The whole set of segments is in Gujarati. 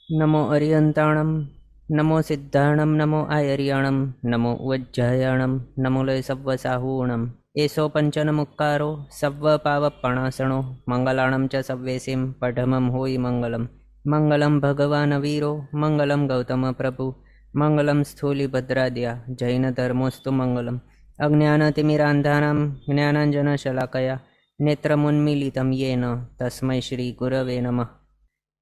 नमो अरियन्ताणं नमो सिद्धाणं नमो आयर्याणं नमो उज्जयाणं नमो लय सव्वसाहूणम् एषो पञ्चनमुक्कारो सव्वपावपणासणो मङ्गलाणं च सव्वेसिं पठमं होयि मङ्गलं मङ्गलं भगवान् वीरो मङ्गलं गौतमप्रभु मङ्गलं स्थूलिभद्राद्या जैनधर्मोऽस्तु मङ्गलम् अज्ञानतिमिरान्धानां ज्ञानाञ्जनशलाकया नेत्रमुन्मीलितं येन तस्मै श्रीगुरवे नमः।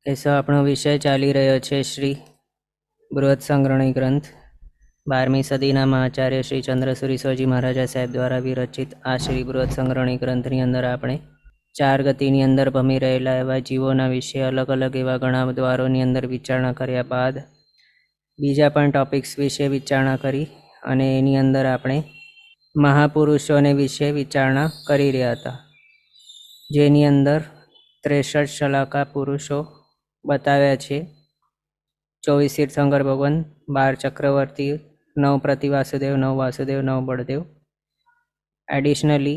એસો આપણો વિષય ચાલી રહ્યો છે શ્રી બૃહદ સંગ્રહણી ગ્રંથ 12મી સદીના મહાચાર્ય શ્રી ચંદ્રસુરી સ્વાજી મહારાજા સાહેબ દ્વારા વિરચિત આ શ્રી બૃહદ સંગ્રહણી ગ્રંથની અંદર આપણે 4 ગતિની અંદર ભમી રહેલા એવા જીવોના વિશે અલગ અલગ એવા ઘણા દ્વારોની અંદર વિચારણા કર્યા બાદ બીજા પણ ટોપિક્સ વિશે વિચારણા કરી અને એની અંદર આપણે મહાપુરુષોને વિશે વિચારણા કરી રહ્યા હતા, જેની અંદર 63 શલાકા પુરુષો बताव्या छे। 24 तीर्थंकर भगवान, 12 चक्रवर्ती, 9 प्रतिवासुदेव, 9 वासुदेव, 9 बळदेव। एडिशनली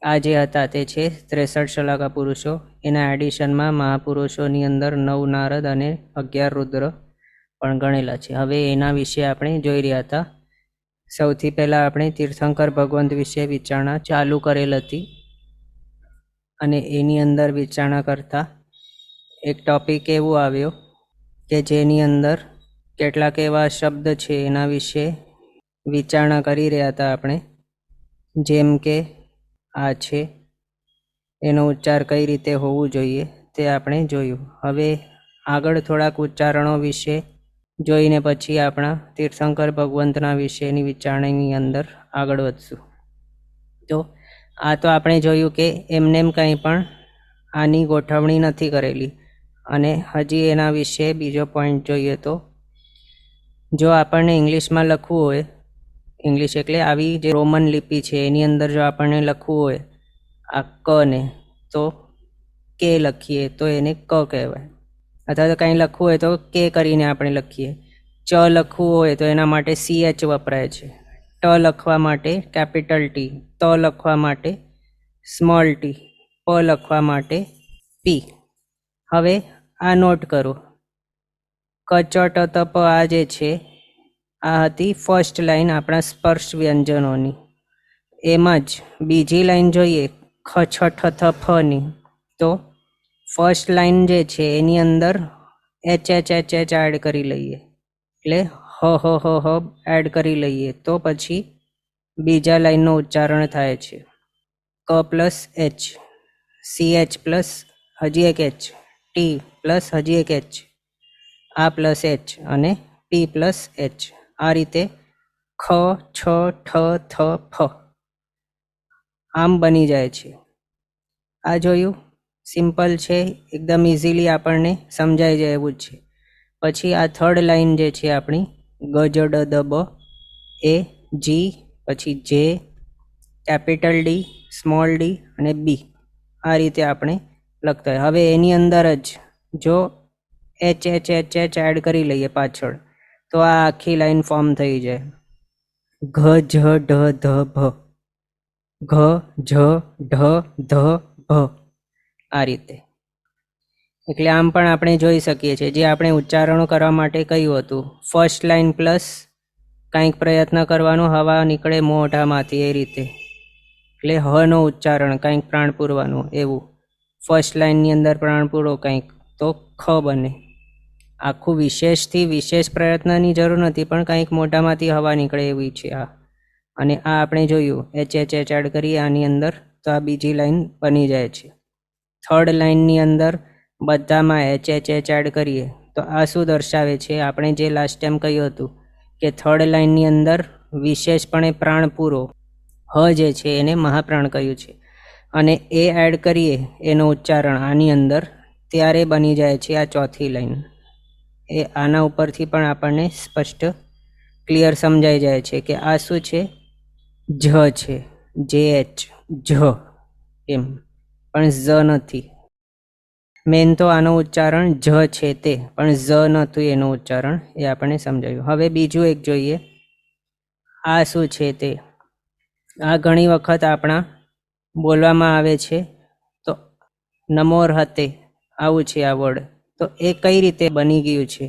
आज हता ते छे 63 शलाका पुरुषो। एना एडिशन में महापुरुषोनी अंदर 9 नारद अने 11 रुद्र पण गणेला छे। हवे एना विषे आपणे जोई रह्या हता। सौथी पहेला आपणे तीर्थंकर भगवंत विषे विचारणा चालू करेल हती अने एनी अंदर विचारणा करता एक टॉपिक एवो आव्यो के जेनी अंदर केटलाक एवा शब्द छे एना विषे विचारणा करी रह्या हता आपणे, जेम के आ छे एनो उच्चार कई रीते होवू जोईए ते आपणे जोयुं। हवे आगळ थोड़ाक उच्चारणो विषे जोईने पछी आपणा तीर्थंकर भगवंतना विषेनी विचारणानी अंदर आगळ वधशुं। तो आ तो आपणे जोयुं के एमनेम कंई पण आनी गोठवणी नथी करेली અને હજી એના વિશે બીજો પોઈન્ટ જોઈએ તો જો આપણને ઇંગ્લિશમાં લખવું હોય, ઇંગ્લિશ એટલે આવી જે રોમન લિપિ છે એની અંદર જો આપણને લખવું હોય આ ક ને, તો કે લખીએ તો એને ક કહેવાય, અથવા તો કંઈ લખવું હોય તો કે કરીને આપણે લખીએ। ચ લખવું હોય તો એના માટે CH વપરાય છે, ટ લખવા માટે કેપિટલ ટી, ત લખવા માટે સ્મોલ ટી, પ લખવા માટે પી। હવે आ नोट करो, कचट तप आ जे छे आ हती फर्स्ट लाइन आपणा स्पर्श व्यंजनोनी। एमां ज बीजी लाइन जोईए ख छ ठ थ फ नी, तो फर्स्ट लाइन जे छे एनी अंदर H H H H add करी लईए, એટલે ह ह ह ह एड करी लईए तो पछी बीजा लाइननो उच्चारण थाय छे क प्लस एच, CH प्लस हजी एक एच, टी प्लस हजी एक एच, आ प्लस एच अने पी प्लस एच। आ रीते ख छ ठ थ फ आम बनी जाए छे। आ जोयुं सिंपल छे, एकदम इजीली आपणने समजाई जाय एवुं छे। पछी आ थर्ड लाइन जे छे आपणी ग ज ड द ब, ए जी, पछी J, capital D, small D अने बी। आ रीते आपणे लखता है। हवे एनी अंदर ज जो H H H H add करी लईए पाछळ तो आ आखी लाइन फॉर्म थई जाए घ झ ढ ध भ, घ झ ढ ध भ। आ रीते એટલે આમ પણ આપણે જોઈ શકીએ છીએ જે આપણે ઉચ્ચારણો કરવા માટે કહ્યું હતું, ફર્સ્ટ લાઇન પ્લસ કંઈક પ્રયત્ન કરવાનો, હવા નીકળે મોઢામાંથી એ રીતે, એટલે હનો ઉચ્ચારણ કંઈક પ્રાણ પૂરવાનું એવું। फर्स्ट लाइन नी अंदर प्राण पूरो कंईक तो ख बने। आखू विशेषथी विशेष प्रयत्ननी जरूर नथी पण कंईक मोढामांथी हवा निकळे एवी छे आ। अने आ आपणे जोयुं एच एच एच एड करीए आनी अंदर तो आ बीजी लाइन बनी जाय छे। थर्ड लाइन नी अंदर बधामां एच एच एच एड करीए तो आ शुं दर्शावे छे, आपणे जे लास्ट टाइम कह्युं हतुं के थर्ड लाइन नी अंदर विशेषपणे प्राण पूरो ह जे छे एने महाप्राण कह्युं छे અને એ એડ કરીએ એનો ઉચ્ચારણ આની અંદર ત્યારે બની જાય છે આ ચોથી લાઈન। એ આના ઉપરથી પણ આપણને સ્પષ્ટ ક્લિયર સમજાઈ જાય છે કે આ શું છે, જ છે, JH જ એમ, પણ ઝ નથી। મેન તો આનો ઉચ્ચારણ જ છે તે, પણ ઝ નહોતું એનું ઉચ્ચારણ, એ આપણને સમજાયું। હવે બીજું એક જોઈએ, આ શું છે તે। આ ઘણી વખત આપણા બોલવામાં આવે છે તો નમોર હતે આવું છે આ વર્ડ, તો એ કઈ રીતે બની ગયું છે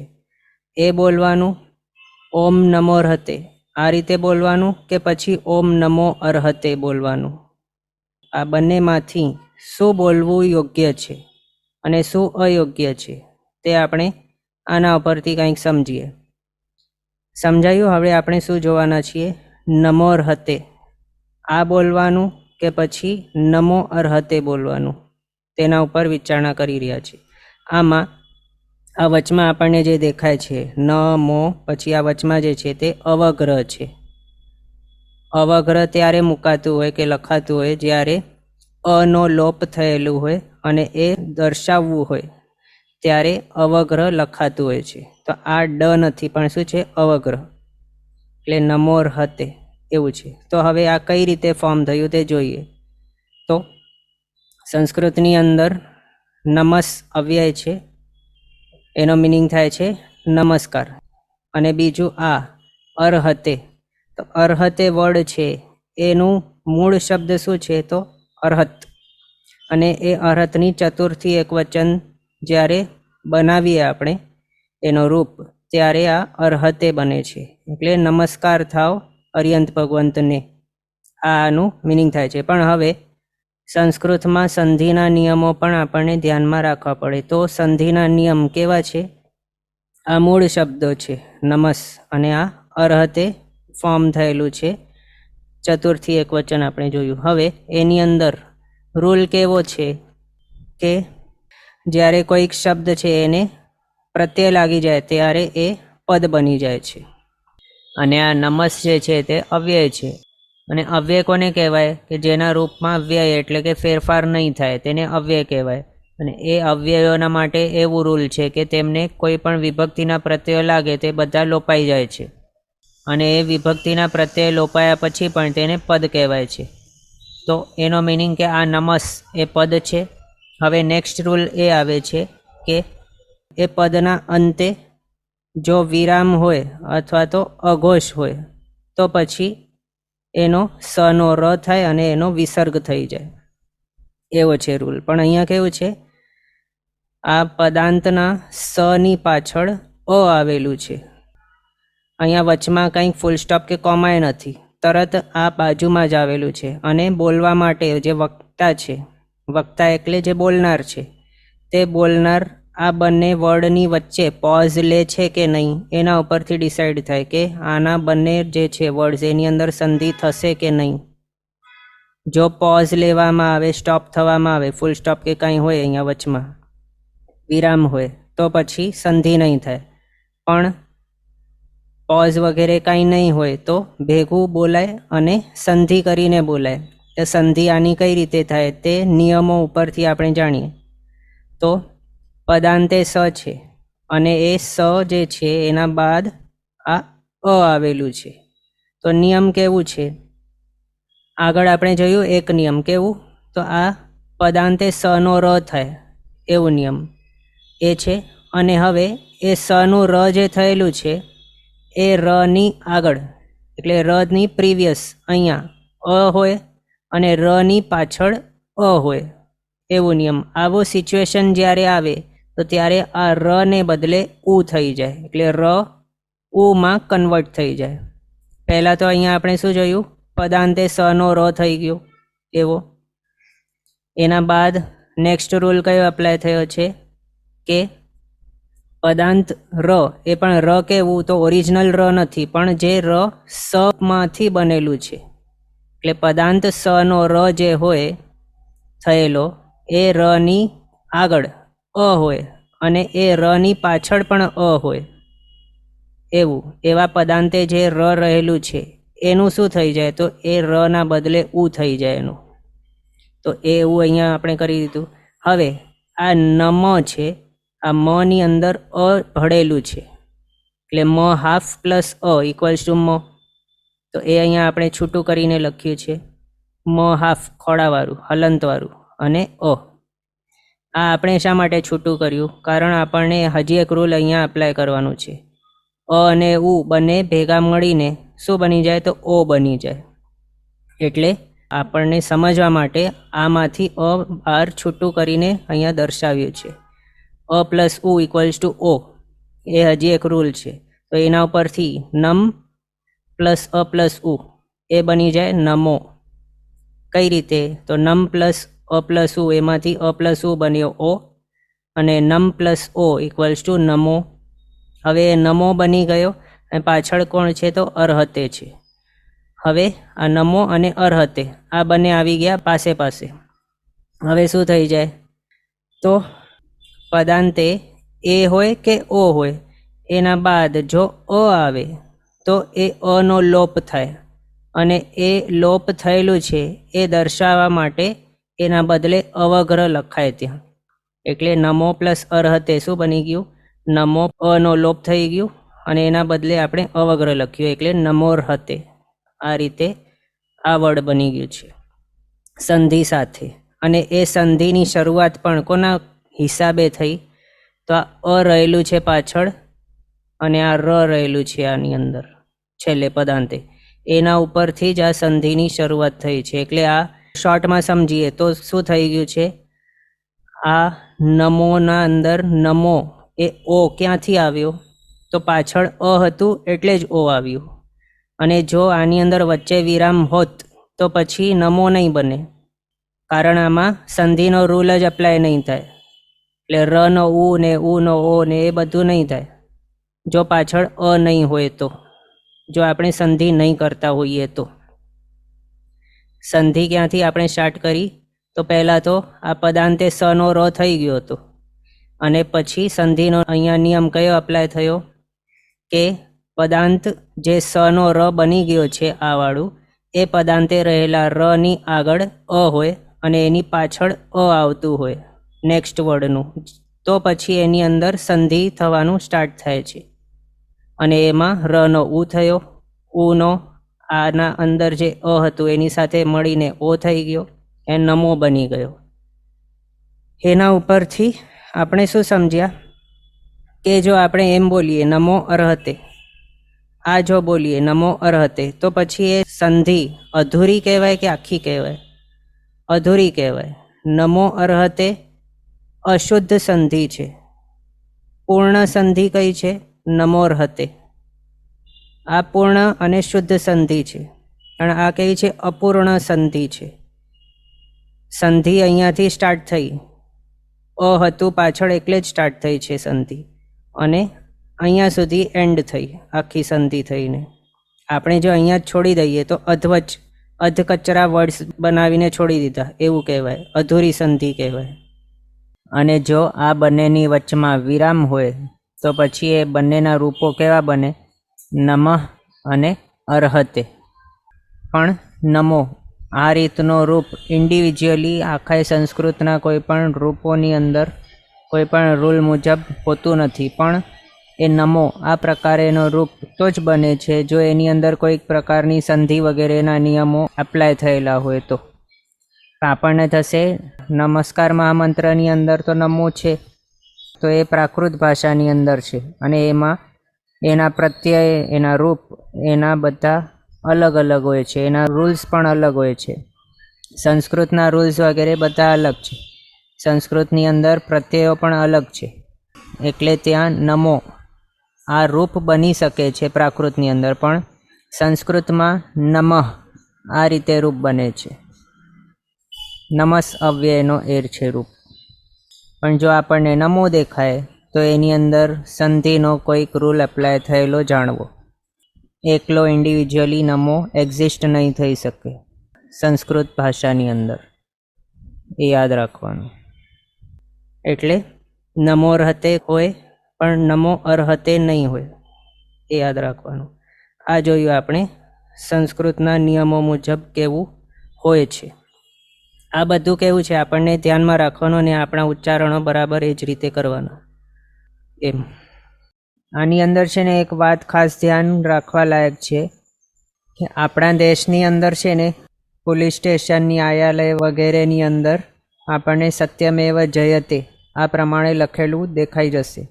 એ બોલવાનું, ઓમ નમો અર્હતે આ રીતે બોલવાનું કે પછી ઓમ નમો અર્હતે બોલવાનું? આ બંનેમાંથી શું બોલવું યોગ્ય છે અને શું અયોગ્ય છે તે આપણે આના ઉપરથી કંઈક સમજીએ. સમજાયું? હવે આપણે શું જોવાના છીએ? નમો અર્હતે આ બોલવાનું કે પછી નમો અર્હતે બોલવાનું, તેના ઉપર વિચારણા કરી રહ્યા છીએ. આમાં આ વચમાં આપણને જે દેખાય છે નમો, પછી આ વચમાં જે છે તે અવગ્રહ છે. અવગ્રહ ત્યારે મુકાતું હોય કે લખાતું હોય જ્યારે અનો લોપ થયેલું હોય અને એ દર્શાવવું હોય ત્યારે અવગ્રહ લખાતું હોય છે. તો આ ડ નથી પણ શું છે? અવગ્રહ, એટલે નમો અર્હતે એવું છે. તો હવે આ કઈ રીતે ફોર્મ થયું તે જોઈએ. તો સંસ્કૃતની અંદર નમસ અવ્યય છે, એનો મિનિંગ થાય છે નમસ્કાર. અને બીજું આ અર્હતે, તો અર્હતે વર્ડ છે એનું મૂળ શબ્દ શું છે? તો અર્હત. અને એ અર્હતની ચતુર્થી એક વચન જ્યારે બનાવીએ આપણે એનો રૂપ, ત્યારે આ અર્હતે બને છે. એટલે નમસ્કાર થાવ અર્યંત ભગવંતને, આનું મિનિંગ થાય છે. પણ હવે સંસ્કૃતમાં સંધિના નિયમો પણ આપણને ધ્યાનમાં રાખવા પડે. તો સંધિના નિયમ કેવા છે? આ મૂળ શબ્દો છે નમસ, અને આ અર્હતે ફોર્મ થયેલું છે ચતુર્થી એક વચન આપણે જોયું. હવે એની અંદર રૂલ કેવો છે કે જ્યારે કોઈક શબ્દ છે એને પ્રત્યય લાગી જાય ત્યારે એ પદ બની જાય છે. અને આ નમસ જે છે તે અવ્યય છે. અને અવ્યય કોને કહેવાય? કે જેના રૂપમાં અવ્યય એટલે કે ફેરફાર નહીં થાય તેને અવ્યય કહેવાય. અને એ અવ્યયોના માટે એવું રૂલ છે કે તેમને કોઈ પણ વિભક્તિના પ્રત્યયો લાગે તે બધા લોપાઈ જાય છે. અને એ વિભક્તિના પ્રત્યય લોપાયા પછી પણ તેને પદ કહેવાય છે. તો એનો મિનિંગ કે આ નમસ એ પદ છે. હવે નેક્સ્ટ રૂલ એ આવે છે કે એ પદના અંતે જો વિરામ હોય અથવા તો અઘોષ હોય તો પછી એનો સનો ર થાય અને એનો વિસર્ગ થઈ જાય, એવો છે રૂલ. પણ અહીંયા કેવું છે? આ પદાંતના સની પાછળ અ આવેલું છે. અહીંયા વચમાં કંઈક ફૂલ સ્ટોપ કે કોમાય નથી, તરત આ બાજુમાં જ આવેલું છે. અને બોલવા માટે જે વક્તા છે, વક્તા એટલે જે બોલનાર છે, તે બોલનાર આ બંને વર્ડની વચ્ચે પોઝ લે છે કે નહીં એના ઉપરથી ડિસાઈડ થાય કે આના બંને જે છે વર્ડ્સ એની અંદર સંધિ થશે કે નહીં. જો પોઝ લેવામાં આવે, સ્ટોપ થવામાં આવે, ફૂલ સ્ટોપ કે કંઈ હોય અહીંયા વચમાં વિરામ હોય તો પછી સંધિ નહીં થાય. પણ પોઝ વગેરે કાંઈ નહીં હોય તો ભેગું બોલાય અને સંધિ કરીને બોલાય. તો સંધિ આની કઈ રીતે થાય તે નિયમો ઉપરથી આપણે જાણીએ. તો પદાંતે સ છે અને એ સ જે છે એના બાદ આ અ આવેલું છે. તો નિયમ કેવું છે? આગળ આપણે જોયું એક નિયમ કેવું? તો આ પદાંતે સનો ર થાય એવું નિયમ એ છે. અને હવે એ સનું ર જે થયેલું છે એ રની આગળ એટલે રની પ્રીવિયસ અહીંયા અ હોય અને રની પાછળ અ હોય એવું નિયમ. આવો સિચ્યુએશન જ્યારે આવે તો ત્યારે આ ર ને બદલે ઉ થઈ જાય, એટલે ર ઉમાં કન્વર્ટ થઈ જાય. પહેલાં તો અહીંયા આપણે શું જોયું? પદાંતે સનો ર થઈ ગયો એવો. એના બાદ નેક્સ્ટ રૂલ કયો એપ્લાય થયો છે કે પદાંત ર એ પણ ર કેવું? તો ઓરિજિનલ ર નથી પણ જે ર સ માંથી બનેલું છે. એટલે પદાંત સનો ર જે હોય થયેલો એ રની આગળ અ હોય અને એ રની પાછળ પણ અ હોય એવું. એવા પદાંતે જે ર રહેલું છે એનું શું થઈ જાય? તો એ ર ના બદલે ઉ થઈ જાય એનું. તો એ એવું અહીંયા આપણે કરી દીધું. હવે આ નમ છે, આ મ ની અંદર અ ભળેલું છે એટલે મ half plus a equals to મ. તો એ અહીંયા આપણે છૂટું કરીને લખ્યું છે મ હાફ ખોડાવાળું હલંતવાળું અને અ. આ આપણે શા માટે છૂટું કર્યું? કારણ આપણને હજી એક રૂલ અહીંયા એપ્લાય કરવાનું છે. અ અને ઉ બંને ભેગા મળીને શું બની જાય? તો ઓ બની જાય. એટલે આપણને સમજવા માટે આમાંથી અ બહાર છૂટું કરીને અહીંયા દર્શાવ્યું છે. અ પ્લસ ઉ ઇક્વલ્સ ટુ ઓ, એ હજી એક રૂલ છે. તો એના ઉપરથી નમ પ્લસ અ પ્લસ ઉ એ બની જાય નમો. કઈ રીતે? તો નમ પ્લસ અ પ્લસ ઉ, એમાંથી અ પ્લસ ઉ બન્યો ઓ, અને નમ પ્લસ ઓ ઇક્વલ્સ ટુ નમો. હવે નમો બની ગયો અને પાછળ કોણ છે? તો અર્હતે છે. હવે આ નમો અને અર્હતે આ બંને આવી ગયા પાસે પાસે. હવે શું થઈ જાય? તો પદાંતે એ હોય કે ઓ હોય, એના બાદ જો અ આવે તો એ અનો લોપ થાય, અને એ લોપ થયેલું છે એ દર્શાવવા માટે એના બદલે અવગ્રહ લખાય ત્યાં. એટલે નમો પ્લસ અર્હતે શું બની ગયું? નમો અનો લોપ થઈ ગયું અને એના બદલે આપણે અવગ્રહ લખ્યું એટલે નમોર્હતે. આ રીતે આ વર્ડ બની ગયું છે સંધિ સાથે. અને એ સંધિની શરૂઆત પણ કોના હિસાબે થઈ? તો આ અ રહેલું છે પાછળ અને આ ર રહેલું છે આની અંદર છેલ્લે પદાંતે, એના ઉપરથી જ આ સંધિની શરૂઆત થઈ છે. એટલે આ શોર્ટમાં સમજીએ તો શું થઈ ગયું છે? આ નમોના અંદર નમો એ ઓ ક્યાંથી આવ્યો? તો પાછળ અ હતું એટલે જ ઓ આવ્યું. અને જો આની અંદર વચ્ચે વિરામ હોત તો પછી નમો નહીં બને, કારણ આમાં સંધિનો રૂલ જ અપ્લાય નહીં થાય. એટલે ર નો ઉ ને ઉ નો ઓ ને એ બધું નહીં થાય જો પાછળ અ નહીં હોય તો, જો આપણે સંધિ નહીં કરતા હોઈએ તો. સંધિ ક્યાંથી આપણે સ્ટાર્ટ કરી? તો પહેલાં તો આ પદાંતે સ નો ર થઈ ગયો હતો, અને પછી સંધિનો અહીંયા નિયમ કયો અપ્લાય થયો કે પદાંત જે સ નો ર બની ગયો છે આ વાળું, એ પદાંતે રહેલા ર ની આગળ અ હોય અને એની પાછળ અ આવતું હોય નેક્સ્ટ વર્ડનું, તો પછી એની અંદર સંધિ થવાનું સ્ટાર્ટ થાય છે. અને એમાં ર નો ઉ થયો, ઉનો આના અંદર જે અ હતું એની સાથે મળીને ઓ થઈ ગયો, એ નમો બની ગયો. એના ઉપરથી આપણે શું સમજ્યા કે જો આપણે એમ બોલીએ નમો અર્હતે, આ જો બોલીએ નમો અર્હતે, તો પછી એ સંધિ અધૂરી કહેવાય કે આખી કહેવાય? અધૂરી કહેવાય. નમો અર્હતે અશુદ્ધ સંધિ છે. પૂર્ણ સંધિ કઈ છે? નમોર્હતે. આ પૂર્ણ અને શુદ્ધ સંધિ છે, અને આ કઈ છે? અપૂર્ણ સંધિ છે. સંધિ અહીંયાથી સ્ટાર્ટ થઈ, અ હતું પાછળ એટલે જ સ્ટાર્ટ થઈ છે સંધિ, અને અહીંયા સુધી એન્ડ થઈ આખી સંધિ થઈને. આપણે જો અહીંયા જ છોડી દઈએ તો અધવચ અધકચરા વર્ડ્સ બનાવીને છોડી દીધા એવું કહેવાય, અધૂરી સંધિ કહેવાય. અને જો આ બંનેની વચમાં વિરામ હોય તો પછી એ બંનેના રૂપો કેવા બને? નમઃ અને અર્હતે. પણ નમો આ રીતનો રૂપ ઇન્ડિવિજ્યુઅલી આખા સંસ્કૃતના કોઈ પણ રૂપોની અંદર કોઈ પણ રૂલ મુજબ હોતું નથી, પણ એ નમો આ પ્રકારેનો રૂપ તો જ બને છે જો એની અંદર કોઈક પ્રકારની સંધિ વગેરેના નિયમો એપ્લાય થયેલા હોય તો. આપણને થશે નમસ્કાર મહામંત્રની અંદર તો નમો છે, તો એ પ્રાકૃત ભાષાની અંદર છે, અને એમાં એના પ્રત્યય, એના રૂપ, એના બધા અલગ અલગ હોય છે, એના રૂલ્સ પણ અલગ હોય છે. સંસ્કૃતના રૂલ્સ વગેરે બધા અલગ છે, સંસ્કૃતની અંદર પ્રત્યયો પણ અલગ છે. એટલે ત્યાં નમો આ રૂપ બની શકે છે પ્રાકૃતની અંદર, પણ સંસ્કૃતમાં નમઃ આ રીતે રૂપ બને છે. નમસ અવ્યયનો એર છે રૂપ. પણ જો આપણને નમો દેખાય તો એની અંદર સંધિનો કોઈક રૂલ એપ્લાય થયેલો જાણવો. એકલો ઇન્ડિવિજ્યુઅલી નમો એક્ઝિસ્ટ નહીં થઈ શકે સંસ્કૃત ભાષાની અંદર, એ યાદ રાખવાનું. એટલે નમો અર્હતે હોય પણ નમો અર્હતે નહીં હોય, એ યાદ રાખવાનું. આ જોયું આપણે સંસ્કૃતના નિયમો મુજબ કેવું હોય છે. આ બધું કેવું છે આપણને ધ્યાનમાં રાખવાનું, અને આપણા ઉચ્ચારણો બરાબર એ જ રીતે કરવાના. એમ આની અંદર છે ને એક વાત ખાસ ધ્યાન રાખવા લાયક છે કે આપણા દેશની અંદર છે ને પોલીસ સ્ટેશન, ન્યાયાલય વગેરેની અંદર આપણને સત્યમેવ જયતે આ પ્રમાણે લખેલું દેખાઈ જશે,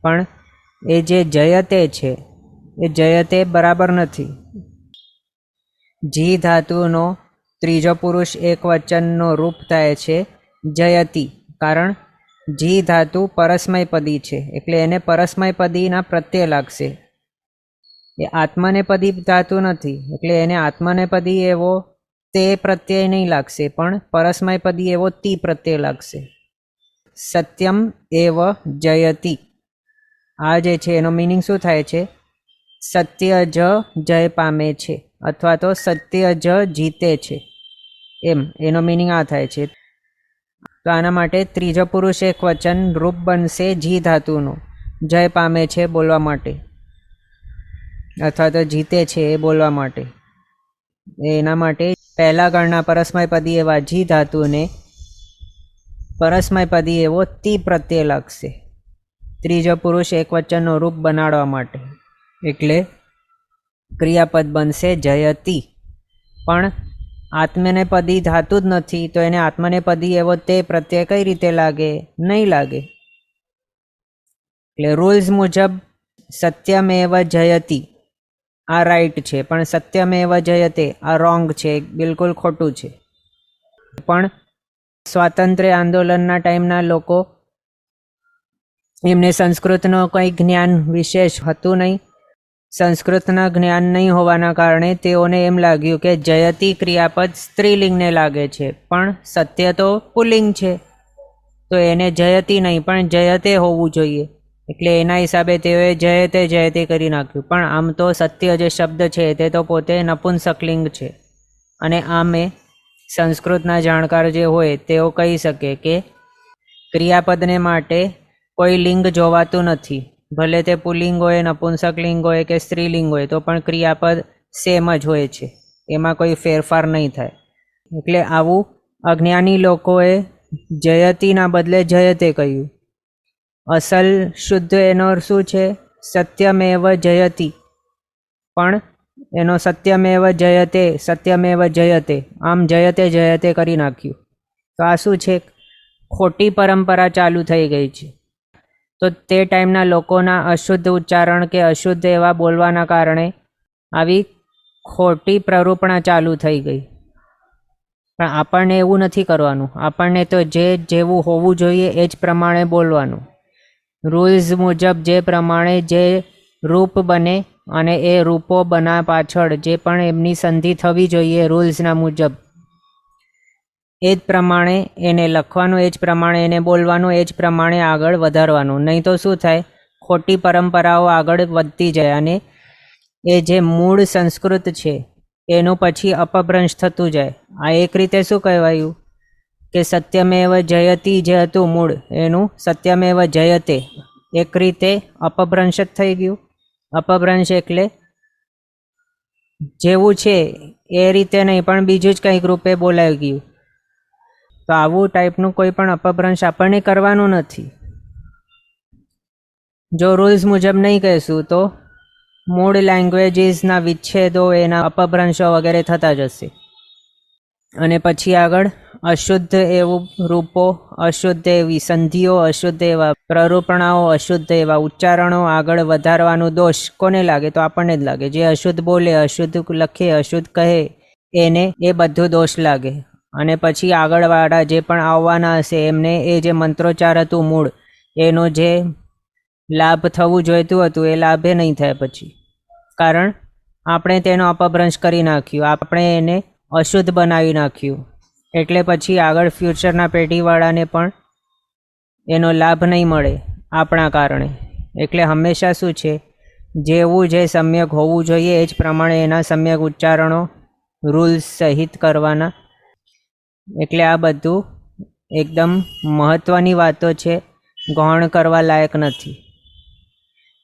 પણ એ જે જયતે છે એ જયતે બરાબર નથી. જી ધાતુનો ત્રીજો પુરુષ એક વચનનો રૂપ થાય છે જયતિ, કારણ જી ધાતુ પરસ્મયપદી છે, એટલે એને પરસ્મયપદીના પ્રત્યય લાગશે. એ આત્મનેપદી ધાતુ નથી, એટલે એને આત્મનેપદી એવો તે પ્રત્યય નહીં લાગશે, પણ પરસ્મયપદી એવો તી પ્રત્યય લાગશે. સત્યમ એવ જયતિ, આ જે છે એનો મિનિંગ શું થાય છે? સત્ય જ જય પામે છે, અથવા તો સત્ય જ જીતે છે, એમ એનો મિનિંગ આ થાય છે. તો આના માટે ત્રીજો પુરુષ એક વચન રૂપ બનશે જી ધાતુનું, જય પામે છે બોલવા માટે, અથવા તો જીતે છે એ બોલવા માટે. એના માટે પહેલા ગણના પરસ્મયપદી એવા જી ધાતુને પરસ્મયપદી એવો તી પ્રત્યય લાગશે, ત્રીજો પુરુષ એક વચનનો રૂપ બનાડવા માટે. એટલે ક્રિયાપદ બનશે જયતિ. પણ આત્મનેપદી ધાતુ જ નથી, તો એને આત્મનેપદી એવો તે પ્રત્યય કઈ રીતે લાગે? નહીં લાગે. એટલે રૂલ્સ મુજબ સત્યમેવ જયતિ આ રાઈટ છે, પણ સત્યમેવ જયતે આ રોંગ છે, બિલકુલ ખોટું છે. પણ સ્વાતંત્ર્ય આંદોલનના ટાઈમના લોકો, એમને સંસ્કૃતનો કંઈ જ્ઞાન વિશેષ હતું નહીં. સંસ્કૃતના જ્ઞાન નહીં હોવાના કારણે તેઓને એમ લાગ્યું કે જયતિ ક્રિયાપદ સ્ત્રીલિંગને લાગે છે, પણ સત્ય તો પુલ્લિંગ છે, તો એને જયતિ નહીં પણ જયતે હોવું જોઈએ. એટલે એના હિસાબે તેઓએ જયતે જયતે કરી નાખ્યું. પણ આમ તો સત્ય જે શબ્દ છે તે તો પોતે નપુંસકલિંગ છે, અને આમે સંસ્કૃતના જાણકાર જે હોય તેઓ કહી શકે કે ક્રિયાપદને માટે કોઈ લિંગ જોવાતું નથી, ભલે તે પુલ્લિંગ હોય, નપુંસકલિંગ હોય કે સ્ત્રીલિંગ હોય, તો પણ ક્રિયાપદ સેમ જ હોય છે, એમાં કોઈ ફેરફાર નહીં થાય. એટલે આવું અજ્ઞાની લોકોએ જયતિના બદલે જયતે કહ્યું. અસલ શુદ્ધ એનો શું છે? સત્યમેવ જયતિ, પણ એનો સત્યમેવ જયતે, સત્યમેવ જયતે, આમ જયતે જયતે કરી નાખ્યું. તો આ શું છે? ખોટી પરંપરા ચાલુ થઈ ગઈ છે. તો તે ટાઈમના લોકોના અશુદ્ધ ઉચ્ચારણ કે અશુદ્ધ એવા બોલવાના કારણે આવી ખોટી પ્રરૂપણા ચાલુ થઈ ગઈ. પણ આપણને એવું નથી કરવાનું. આપણને તો જેવું હોવું જોઈએ એ જ પ્રમાણે બોલવાનું. રૂલ્સ મુજબ જે પ્રમાણે જે રૂપ બને અને એ રૂપો બના પાછળ જે પણ એમની સંધિ થવી જોઈએ રૂલ્સના મુજબ, એ જ પ્રમાણે એને લખવાનું, એ જ પ્રમાણે એને બોલવાનું, એ જ પ્રમાણે આગળ વધારવાનું. નહીં તો શું થાય? ખોટી પરંપરાઓ આગળ વધતી જાય અને એ જે મૂળ સંસ્કૃત છે એનું પછી અપભ્રંશ થતું જાય. આ એક રીતે શું કહેવાયું કે સત્યમેવ જયતિ જે હતું મૂળ, એનું સત્યમેવ જયતે એક રીતે અપભ્રંશ જ થઈ ગયું. અપભ્રંશ એટલે જેવું છે એ રીતે નહીં પણ બીજું જ કંઈક રૂપે બોલાઈ ગયું. તો આવું ટાઈપનું કોઈ પણ અપભ્રંશ આપણને કરવાનું નથી. જો રૂલ્સ મુજબ નહીં કહેશું તો મૂળ લેંગ્વેજીસના વિચ્છેદો, એના અપભ્રંશો વગેરે થતા જશે. અને પછી આગળ અશુદ્ધ એવું રૂપો, અશુદ્ધ એવી સંધિઓ, અશુદ્ધ એવા પ્રરૂપણાઓ, અશુદ્ધ એવા ઉચ્ચારણો આગળ વધારવાનું દોષ કોને લાગે? તો આપણને જ લાગે. જે અશુદ્ધ બોલે, અશુદ્ધ લખે, અશુદ્ધ કહે, એને એ બધું દોષ લાગે. અને પછી આગળવાળા જે પણ આવવાના હશે એમને એ જે મંત્રોચ્ચાર હતું મૂળ, એનો જે લાભ થવું જોઈતું હતું એ લાભે નહીં થાય પછી, કારણ આપણે તેનો અપભ્રંશ કરી નાખ્યું, આપણે એને અશુદ્ધ બનાવી નાખ્યું. એટલે પછી આગળ ફ્યુચરના પેઢીવાળાને પણ એનો લાભ નહીં મળે આપણા કારણે. એટલે હંમેશા શું છે? જેવું જે સમ્યક હોવું જોઈએ એ જ પ્રમાણે એના સમ્યક ઉચ્ચારણો રૂલ્સ સહિત કરવાના. એટલે આ બધું એકદમ મહત્ત્વની વાતો છે, ગૌણ કરવા લાયક નથી.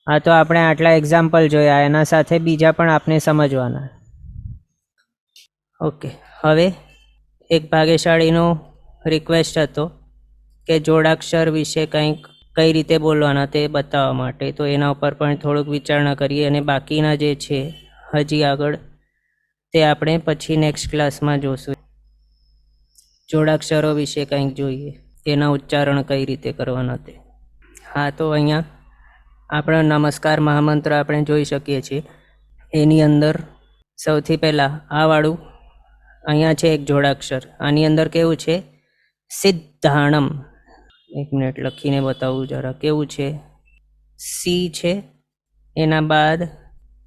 આ તો આપણે આટલા એક્ઝામ્પલ જોયા, એના સાથે બીજા પણ આપણે સમજવાના. ઓકે, હવે એક ભાગ્યશાળીનો રિક્વેસ્ટ હતો કે જોડાક્ષર વિશે કંઈક કઈ રીતે બોલવાના તે બતાવવા માટે, તો એના ઉપર પણ થોડુંક વિચારણા કરીએ. અને બાકીના જે છે હજી આગળ તે આપણે પછી નેક્સ્ટ ક્લાસમાં જોશું. જોડાક્ષરો વિશે કંઈક જોઈએ, તેના ઉચ્ચારણ કઈ રીતે કરવાના તે. હા, તો અહીંયા આપણો નમસ્કાર મહામંત્ર આપણે જોઈ શકીએ છીએ. એની અંદર સૌથી પહેલાં આ વાળું અહીંયા છે એક જોડાક્ષર. આની અંદર કેવું છે? સિદ્ધાણમ. એક મિનિટ લખીને બતાવું જરા કેવું છે. સી છે, એના બાદ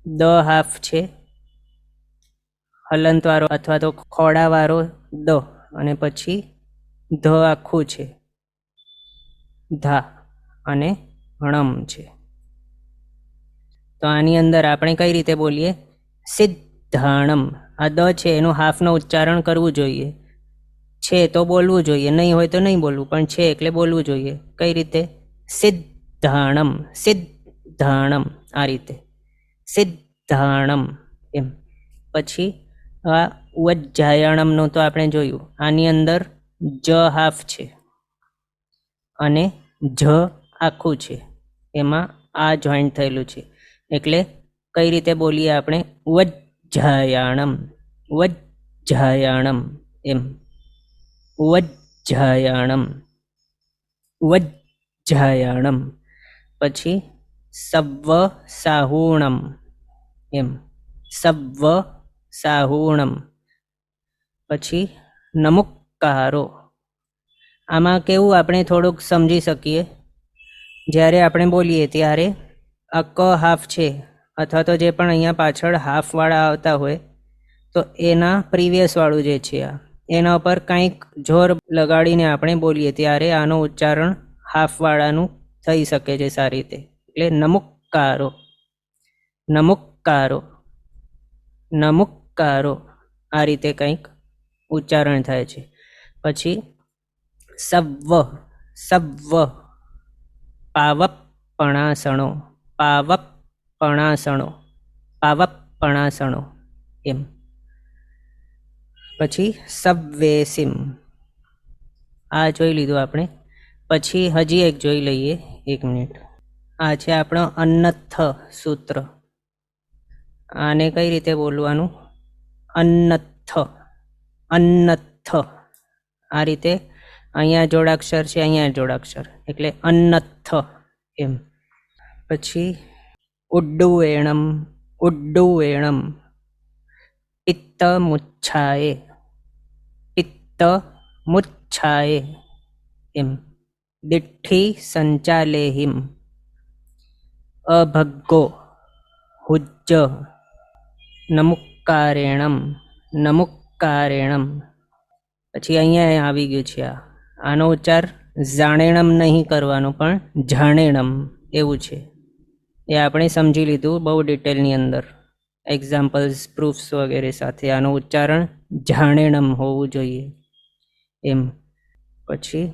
દ હાફ છે, હલંતવાળો અથવા તો ખોડાવાળો દ, અને પછી ધ આખું છે, ધા, અને ણમ છે. તો આની અંદર આપણે કઈ રીતે બોલીએ? સિદ્ધાણમ. આ દ છે એનું હાફનો ઉચ્ચારણ કરવું જોઈએ. છે તો બોલવું જોઈએ, નહીં હોય તો નહીં બોલવું, પણ છે એટલે બોલવું જોઈએ. કઈ રીતે? સિદ્ધાણમ, સિદ્ધાણમ, આ રીતે સિદ્ધાણમ એમ. પછી આ ઉજ્જાયણમનું તો આપણે જોયું. આની અંદર જ હાફ છે અને જ આખું છે, એમાં આ જોઈન્ટ થયેલું છે, એટલે કઈ રીતે બોલીએ આપણે? ઉજ્જાયણમ, ઉજ્જાયણમ એમ. ઉજ્જાયણમ, ઉજ્જાયણમ. પછી સવ્વ સાહુણમ એમ, સવ્વ સાહુણમ. પછી નમુક્કારો. આમાં કેવું આપણે થોડુંક સમજી શકીએ. જ્યારે આપણે બોલીએ ત્યારે આ ક હાફ છે, અથવા તો જે પણ અહીંયા પાછળ હાફવાળા આવતા હોય, તો એના પ્રીવિયસવાળું જે છે એના ઉપર કંઈક જોર લગાડીને આપણે બોલીએ ત્યારે આનું ઉચ્ચારણ હાફવાળાનું થઈ શકે છે સારી રીતે. એટલે નમુક્કારો, નમુક્કારો, નમુક્કારો, આ રીતે કંઈક ઉચ્ચારણ થાય છે. પછી સવ્વ, સવ્વ, પાવપણાસણો, પાવપણાસણો, પાવપણાસણો એમ. પછી સવ્વેસિમ, આ જોઈ લીધું આપણે. પછી હજી એક જોઈ લઈએ, એક મિનિટ. આ છે આપણો અન્નથ સૂત્ર. આને કઈ રીતે બોલવાનું? અન્નથ, અન્નથ, આ રીતે. અહીંયા જોડાક્ષર છે, અહીંયા જોડાક્ષર, એટલે અન્નથ એમ. પછી ઉડ્ડુવેણમ, ઉડ્ડુવેણમ. પિત્ત મુચ્છાએ, પિત્ત મુચ્છાએ એમ. દિઠ્ઠી સંચાલેહિમ, અભગ્ગો, હુજ્જ, નમુક્કારેણમ, નમુક્કારેણમ. પછી અહીંયા આવી ગયું છે આનો ઉચ્ચાર જાણેણમ નહીં કરવાનો, પણ જાણેણમ એવું છે. એ આપણે સમજી લીધું બહુ ડિટેલની અંદર, એક્ઝામ્પલ્સ, પ્રૂફ્સ વગેરે સાથે. આનું ઉચ્ચારણ જાણેણમ હોવું જોઈએ એમ. પછી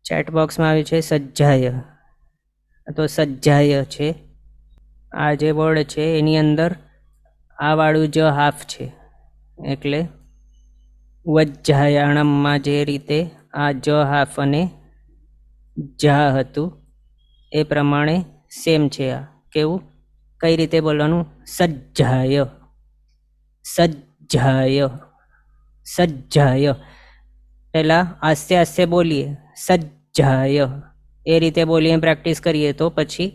ચેટ બોક્સમાં આવ્યું છે સજ્જાય, તો સજ્જાય છે. આ જે વર્ડ છે એની અંદર આ વાળું જ હાફ છે, એટલે ઉજ્જાયણમમાં જે રીતે આ જ હાફ અને જા હતું એ પ્રમાણે સેમ છે આ. કેવું? કઈ રીતે બોલવાનું? સજ્જાય, સજ્જાય, સજ્જાય. પહેલા આસ્તે આસ્તે બોલીએ, સજ્જાય, એ રીતે બોલીએ, પ્રેક્ટિસ કરીએ તો પછી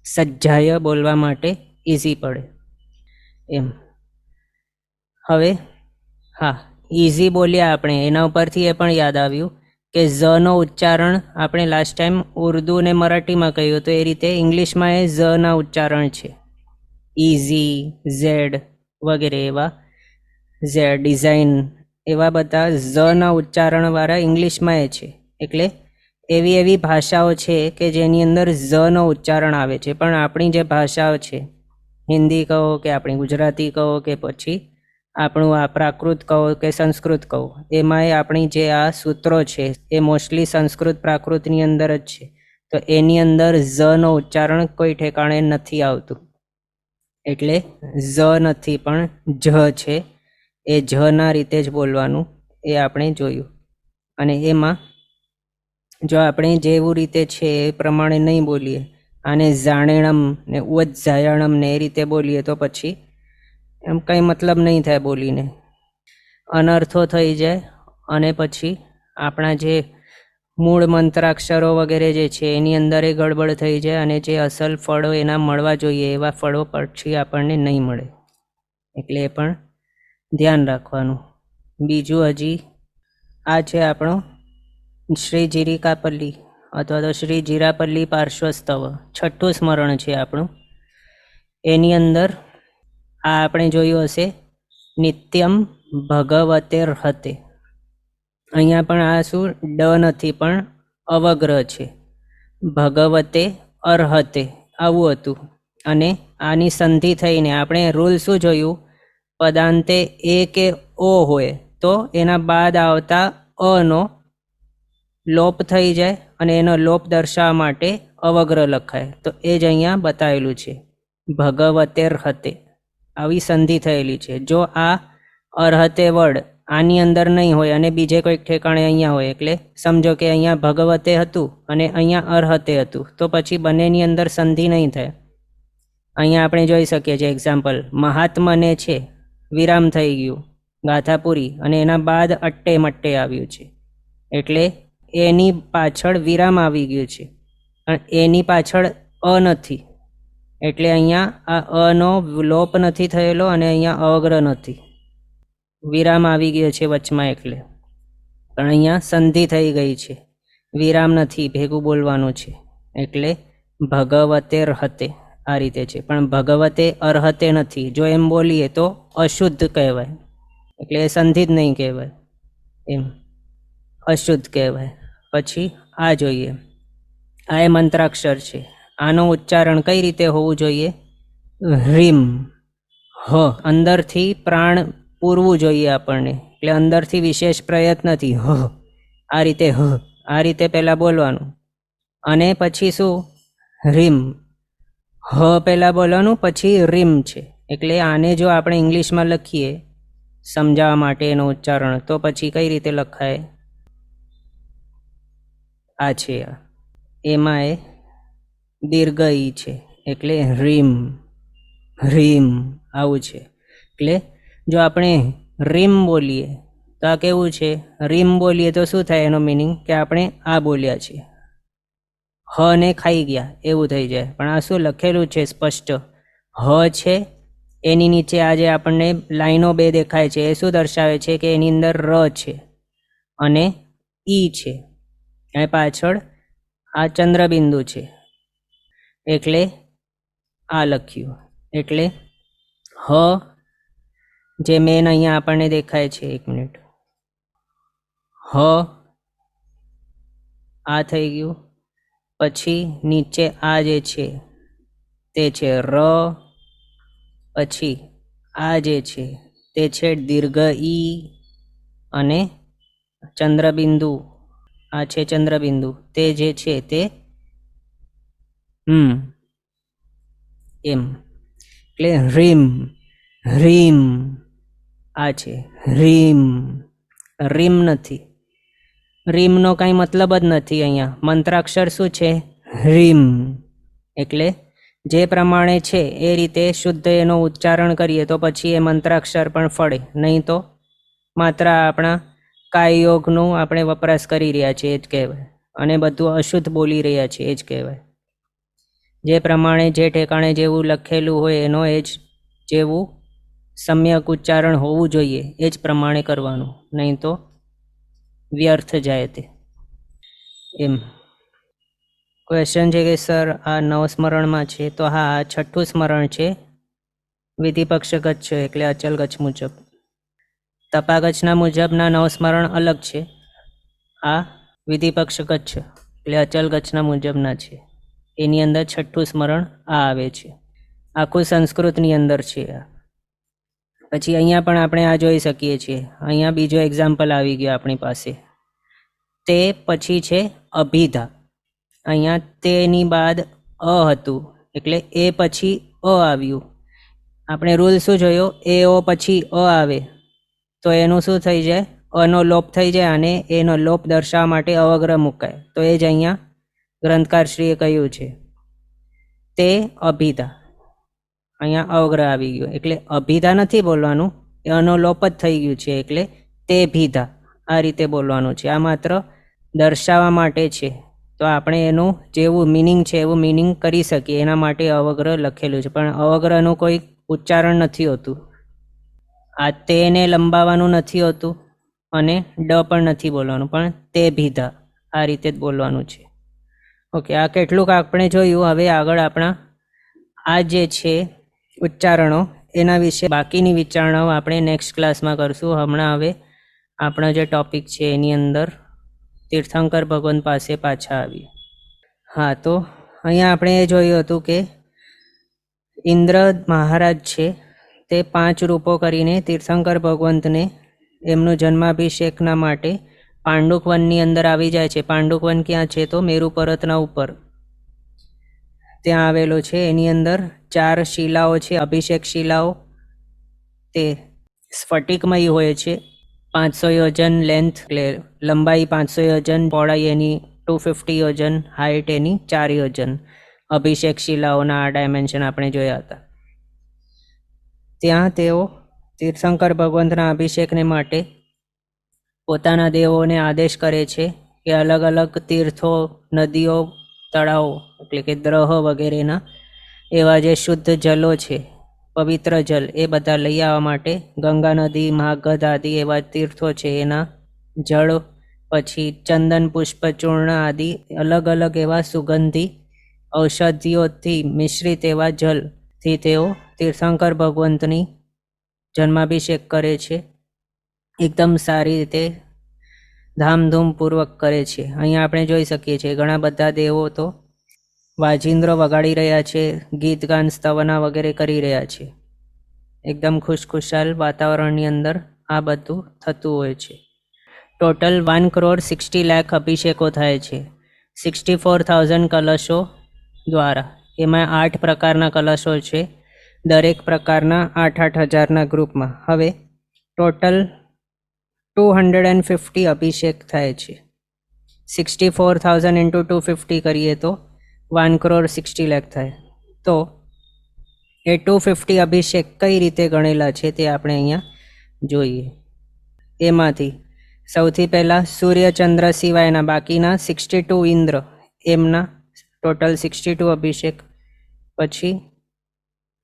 સજ્જાય બોલવા માટે ઇઝી પડે એમ. હવે હા, ઇઝી બોલ્યા આપણે, એના ઉપરથી એ પણ યાદ આવ્યું કે ઝનો ઉચ્ચારણ આપણે લાસ્ટ ટાઈમ ઉર્દુ ને મરાઠીમાં કહ્યું હતું, એ રીતે ઇંગ્લિશમાં એ ઝના ઉચ્ચારણ છે. ઇઝી, ઝેડ વગેરે એવા, ઝેડ, ડિઝાઇન, એવા બધા ઝના ઉચ્ચારણવાળા ઇંગ્લિશમાં એ છે. એટલે એવી એવી ભાષાઓ છે કે જેની અંદર ઝનો ઉચ્ચારણ આવે છે. પણ આપણી જે ભાષાઓ છે, હિન્દી કહો કે આપણી ગુજરાતી કહો કે પછી આપણું આ પ્રાકૃત કહો કે સંસ્કૃત કહો, એમાં આપણી જે આ સૂત્રો છે એ મોસ્ટલી સંસ્કૃત પ્રાકૃતની અંદર જ છે. તો એની અંદર ઝનો ઉચ્ચારણ કોઈ ઠેકાણે નથી આવતું, એટલે ઝ નથી પણ જ છે. એ જના રીતે જ બોલવાનું એ આપણે જોયું. અને એમાં જો આપણે જેવું રીતે છે એ પ્રમાણે નહીં બોલીએ, આને જાણેણમ ને ઉજ્જાયણમ ને એ રીતે બોલીએ તો પછી એમ કંઈ મતલબ નહીં થાય બોલીને, અનર્થો થઈ જાય. અને પછી આપણા જે મૂળ મંત્રાક્ષરો વગેરે જે છે એની અંદર એ ગડબડ થઈ જાય, અને જે અસલ ફળો એના મળવા જોઈએ એવા ફળો પછી આપણને નહીં મળે. એટલે એ પણ ધ્યાન રાખવાનું. બીજું હજી આ છે આપણો શ્રી જીરિકાપલ્લી અથવા તો શ્રી જીરાપલ્લી પાર્શ્વસ્તવ છઠ્ઠું સ્મરણ છે આપણું. એની અંદર આ આપણે જોયું હશે નિત્યમ ભગવતેર્હતે. અહીંયા પણ આ શું ડ નથી પણ અવગ્રહ છે. ભગવતે અર્હતે આવું હતું. અને આની સંધિ થઈને આપણે રૂલ શું જોયું, પદાંતે એ કે ઓ હોય તો એના બાદ આવતા અનો લોપ થઈ જાય અને એનો લોપ દર્શાવવા માટે અવગ્રહ લખાય. તો એ જ અહીંયા બતાવેલું છે, ભગવતેર્હતે આવી સંધિ થયેલી છે. જો આ અર્હતે વર્ડ આની અંદર નહીં હોય અને બીજે કોઈક ઠેકાણે અહીંયા હોય, એટલે સમજો કે અહીંયા ભગવતે હતું અને અહીંયા અર્હતે હતું, તો પછી બંનેની અંદર સંધિ નહીં થાય. અહીંયા આપણે જોઈ શકીએ છીએ એક્ઝામ્પલ, મહાત્મને છે વિરામ થઈ ગયું ગાથા પૂરી અને એના બાદ અટ્ટે મટ્ટે આવ્યું છે, એટલે એની પાછળ વિરામ આવી ગયું છે અને એની પાછળ અ નથી, એટલે અહીંયા આ અનો લોપ નથી થયેલો અને અહીંયા અવગ્રહ નથી, વિરામ આવી ગયો છે વચમાં, એટલે પણ અહીંયા સંધિ થઈ ગઈ છે, વિરામ નથી, ભેગું બોલવાનું છે, એટલે ભગવતેર્હતે આ રીતે છે. પણ ભગવતે અર્હતે નથી, જો એમ બોલીએ તો અશુદ્ધ કહેવાય, એટલે એ સંધિ જ નહીં કહેવાય, એમ અશુદ્ધ કહેવાય. પછી આ જોઈએ, આ એ મંત્રાક્ષર છે, આનું ઉચ્ચારણ કઈ રીતે હોવું જોઈએ, હ્રીમ, હ અંદરથી પ્રાણ પૂરવું જોઈએ આપણને, એટલે અંદરથી વિશેષ પ્રયત્નથી હ આ રીતે, હ આ રીતે પહેલાં બોલવાનું અને પછી શું હ્રીમ, હ પહેલાં બોલવાનું પછી રીમ છે. એટલે આને જો આપણે ઇંગ્લિશમાં લખીએ સમજાવવા માટે એનું ઉચ્ચારણ, તો પછી કઈ રીતે લખાય, આ છે, એમાં એ દીર્ઘ ઈ છે, એટલે રીમ, રીમ આવું છે. એટલે જો આપણે રીમ બોલીએ તો આ કેવું છે, રીમ બોલીએ તો શું થાય, એનો મિનિંગ કે આપણે આ બોલ્યા છે, હ ને ખાઈ ગયા એવું થઈ જાય. પણ આ શું લખેલું છે સ્પષ્ટ, હ છે, એની નીચે આ જે આપણને લાઈનો બે દેખાય છે એ શું દર્શાવે છે કે એની અંદર ર છે અને ઈ છે, અને પાછળ આ ચંદ્રબિંદુ છે, એટલે આ લખ્યું. એટલે હ જે મેન અહીંયા આપણને દેખાય છે, એક મિનિટ, હ આ થઈ ગયું, પછી નીચે આ જે છે તે છે ર, પછી આ જે છે તે છે દીર્ઘ ઈ અને ચંદ્રબિંદુ, આ છે ચંદ્રબિંદુ, તે જે છે તે એમ, એટલે રીમ, રીમ આ છે રીમ, રીમ નથી, રીમનો કાંઈ મતલબ જ નથી. અહીંયા મંત્રાક્ષર શું છે, રીમ, એટલે જે પ્રમાણે છે એ રીતે શુદ્ધ એનો ઉચ્ચારણ કરીએ તો પછી એ મંત્રાક્ષર પણ ફળે, નહીં તો માત્ર આપણા કાયયોગનું આપણે વપરાશ કરી રહ્યા છીએ એ જ કહેવાય, અને બધું અશુદ્ધ બોલી રહ્યા છીએ એ જ કહેવાય. જે પ્રમાણે જે ઠેકાણે જેવું લખેલું હોય એનો એ જ જેવું સમ્યક ઉચ્ચારણ હોવું જોઈએ એ જ પ્રમાણે કરવાનું, નહીં તો વ્યર્થ જાય તે. એમ ક્વેશ્ચન છે કે સર આ નવસ્મરણમાં છે, તો હા આ છઠ્ઠું સ્મરણ છે, વિધિપક્ષ ગચ્છ એટલે અચલ ગચ્છ મુજબ. તપાગચ્છના મુજબના નવસ્મરણ અલગ છે, આ વિધિપક્ષ ગચ્છ એટલે અચલ ગચ્છના મુજબના છે, એની અંદર છઠ્ઠું સ્મરણ આ આવે છે, આખું સંસ્કૃતની અંદર છે. પછી અહીંયા પણ આપણે આ જોઈ શકીએ છીએ, અહીંયા બીજો એક્ઝામ્પલ આવી ગયો આપણી પાસે, તે પછી છે અભિધા. અહીંયા તેની બાદ અ હતું, એટલે એ પછી અ આવ્યું. આપણે રૂલ શું જોયો, એ ઓ પછી અ આવે તો એનું શું થઈ જાય, અનો લોપ થઈ જાય અને એનો લોપ દર્શાવવા માટે અવગ્રહ મુકાય. તો એ જ અહીંયા ગ્રંથકારશ્રીએ કહ્યું છે, તે અભિધા, અહીંયા અવગ્રહ આવી ગયો, એટલે અભિધા નથી બોલવાનું, અનો લોપ જ થઈ ગયું છે, એટલે તે ભીધા આ રીતે બોલવાનું છે. આ માત્ર દર્શાવવા માટે છે, તો આપણે એનું જેવું મિનિંગ છે એવું મિનિંગ કરી શકીએ, એના માટે અવગ્રહ લખેલું છે. પણ અવગ્રહનું કોઈ ઉચ્ચારણ નથી હોતું, આ તેને લંબાવવાનું નથી હોતું અને ડ પણ નથી બોલવાનું, પણ તે ભીધા આ રીતે જ બોલવાનું છે. ઓકે, આ કેટલુંક આપણે જોયું. હવે આગળ આપણા આ જે છે ઉચ્ચારણો એના વિશે બાકીની વિચારણાઓ આપણે નેક્સ્ટ ક્લાસમાં કરશું. હમણાં હવે આપણા જે ટોપિક છે એની અંદર તીર્થંકર ભગવાન પાસે પાછા આવીએ. હા, તો અહીંયા આપણે એ જોયું હતું કે ઇન્દ્ર મહારાજ છે તે 5 રૂપો કરીને તીર્થંકર ભગવંતને એમનું જન્માભિષેકના માટે પાંડુક વનની અંદર આવી જાય છે. પાંડુક વન ક્યાં છે? તો મેરુ પર્વતના ઉપર ત્યાં આવેલો છે. એની અંદર 4 શિલાઓ છે, અભિષેક શિલાઓ. તે સ્ફટિકમય હોય છે. 500 યોજન લેન્થ, એટલે લંબાઈ 500 યોજન, પહોળાઈ એની 250 યોજન, હાઇટ એની 4 યોજન. અભિષેક શિલાઓના આ ડાયમેન્શન આપણે જોયા હતા. ત્યાં તેઓ તીર્થંકર ભગવંતના અભિષેકને માટે પોતાના દેવોને આદેશ કરે છે કે અલગ અલગ તીર્થો, નદીઓ, તળાવો એટલે કે દ્રહ વગેરેના એવા જે શુદ્ધ જલો છે, પવિત્ર જલ, એ બધા લઈ આવવા માટે ગંગા નદી, મહાગધ આદિ એવા તીર્થો છે એના જળ, પછી ચંદન, પુષ્પ, ચૂર્ણ આદિ અલગ અલગ એવા સુગંધી ઔષધિઓથી મિશ્રિત એવા જલથી તેઓ તીર્થંકર ભગવંતની જન્માભિષેક કરે છે. એકદમ સારી રીતે ધામધૂમપૂર્વક કરે છે. અહીંયા આપણે જોઈ શકીએ છીએ ઘણા બધા દેવો તો વાજિંદ્રો વગાડી રહ્યા છે, ગીત ગાન સ્તવના વગેરે કરી રહ્યા છે. એકદમ ખુશખુશાલ વાતાવરણની અંદર આ બધું થતું હોય છે. ટોટલ 1,60,00,000 અભિષેકો થાય છે 64,000 કલશો દ્વારા. એમાં 8 પ્રકારના કલશો છે, દરેક પ્રકારના 8,000 ગ્રુપમાં. હવે ટોટલ 250 અભિષેક થાય છે. 64,000 × 250 કરીએ તો 1,60,00,000 થાય. તો એ 250 અભિષેક કઈ રીતે ગણેલા છે તે આપણે અહીંયા જોઈએ. એમાંથી સૌથી પહેલાં સૂર્ય ચંદ્ર સિવાયના બાકીના 62 ઇન્દ્ર, એમના ટોટલ 62 અભિષેક. પછી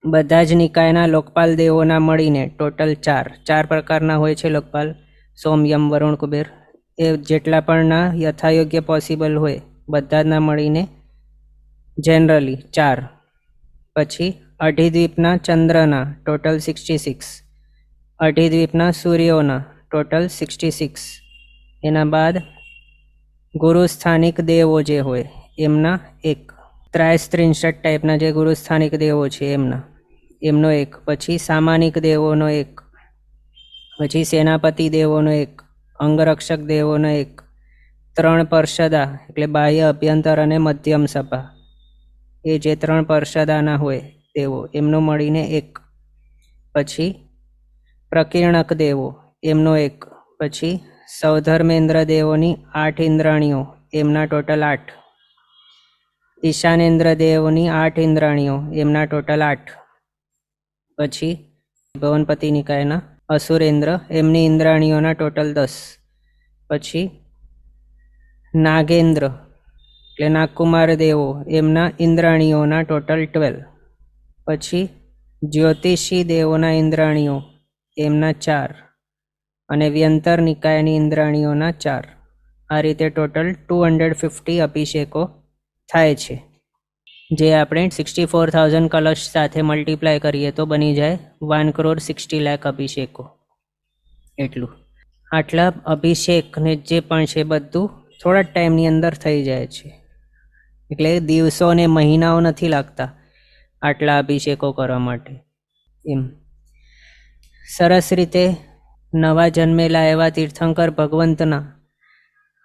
બધા જ નિકાયના લોકપાલ દેવોના મળીને ટોટલ 4 પ્રકારના હોય છે લોકપાલ: સોમ, યમ, વરુણ, કુબેર. એ જેટલા પણના યથાયોગ્ય પોસિબલ હોય બધાના મળીને જનરલી 4. પછી અઢીદ્વીપના ચંદ્રના ટોટલ 66, અઢીદ્વીપના સૂર્યોના ટોટલ 66. એના બાદ ગુરુસ્થાનિક દેવો જે હોય એમના 1, 63 ટાઈપના જે ગુરુસ્થાનિક દેવો છે એમનો 1. પછી સામાનિક દેવોનો 1. પછી સેનાપતિ દેવોનો 1, અંગરક્ષક દેવોનો 1, 3 પર્ષદા એટલે બાહ્ય, અભ્યંતર અને મધ્યમ સભા, એ જે 3 પર્ષદાના હોય દેવો એમનો મળીને 1. પછી પ્રકીર્ણક દેવો એમનો 1. પછી સૌધર્મેન્દ્ર દેવોની 8 ઇન્દ્રાણીઓ એમના ટોટલ 8. ઈશાનેન્દ્ર દેવોની 8 ઇન્દ્રાણીઓ એમના ટોટલ 8. પછી ભવનપતિ નિકાયના અસુરેન્દ્ર એમની ઇન્દ્રાણીઓના ટોટલ 10. પછી નાગેન્દ્ર એટલે નાગકુમાર દેવો એમના ઇન્દ્રાણીઓના ટોટલ 12. પછી જ્યોતિષી દેવોના ઇન્દ્રાણીઓ એમના 4 અને વ્યંતર નિકાયની ઇન્દ્રાણીઓના 4. આ રીતે ટોટલ 250 અભિષેકો થાય છે, જે આપણે 64,000 કલશ સાથે મલ્ટીપ્લાય કરીએ તો બની જાય 1,60,00,000 અભિષેકો. એટલું આટલા અભિષેકને જે પણ છે બધું થોડા જ ટાઈમની અંદર થઈ જાય છે. એટલે દિવસો અને મહિનાઓ નથી લાગતા આટલા અભિષેકો કરવા માટે. એમ સરસ રીતે નવા જન્મેલા એવા તીર્થંકર ભગવંતના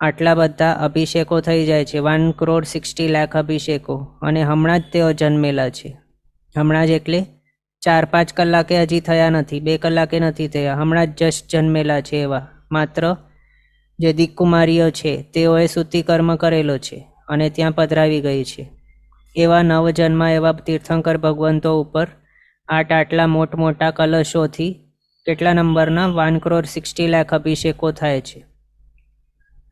આટલા બધા અભિષેકો થઈ જાય છે, 1,60,00,000 અભિષેકો. અને હમણાં જ તેઓ જન્મેલા છે. હમણાં જ એટલે 4-5 કલાકે હજી થયા નથી, 2 કલાકે નથી થયા, હમણાં જ જસ્ટ જન્મેલા છે. એવા માત્ર જે દીકકુમારીઓ છે તેઓએ સૂતિકર્મ કરેલો છે અને ત્યાં પધરાવી ગઈ છે. એવા નવજન્મા એવા તીર્થંકર ભગવંતો ઉપર આટલા મોટા કલશોથી કેટલા નંબરના 1,60,00,000 અભિષેકો થાય છે.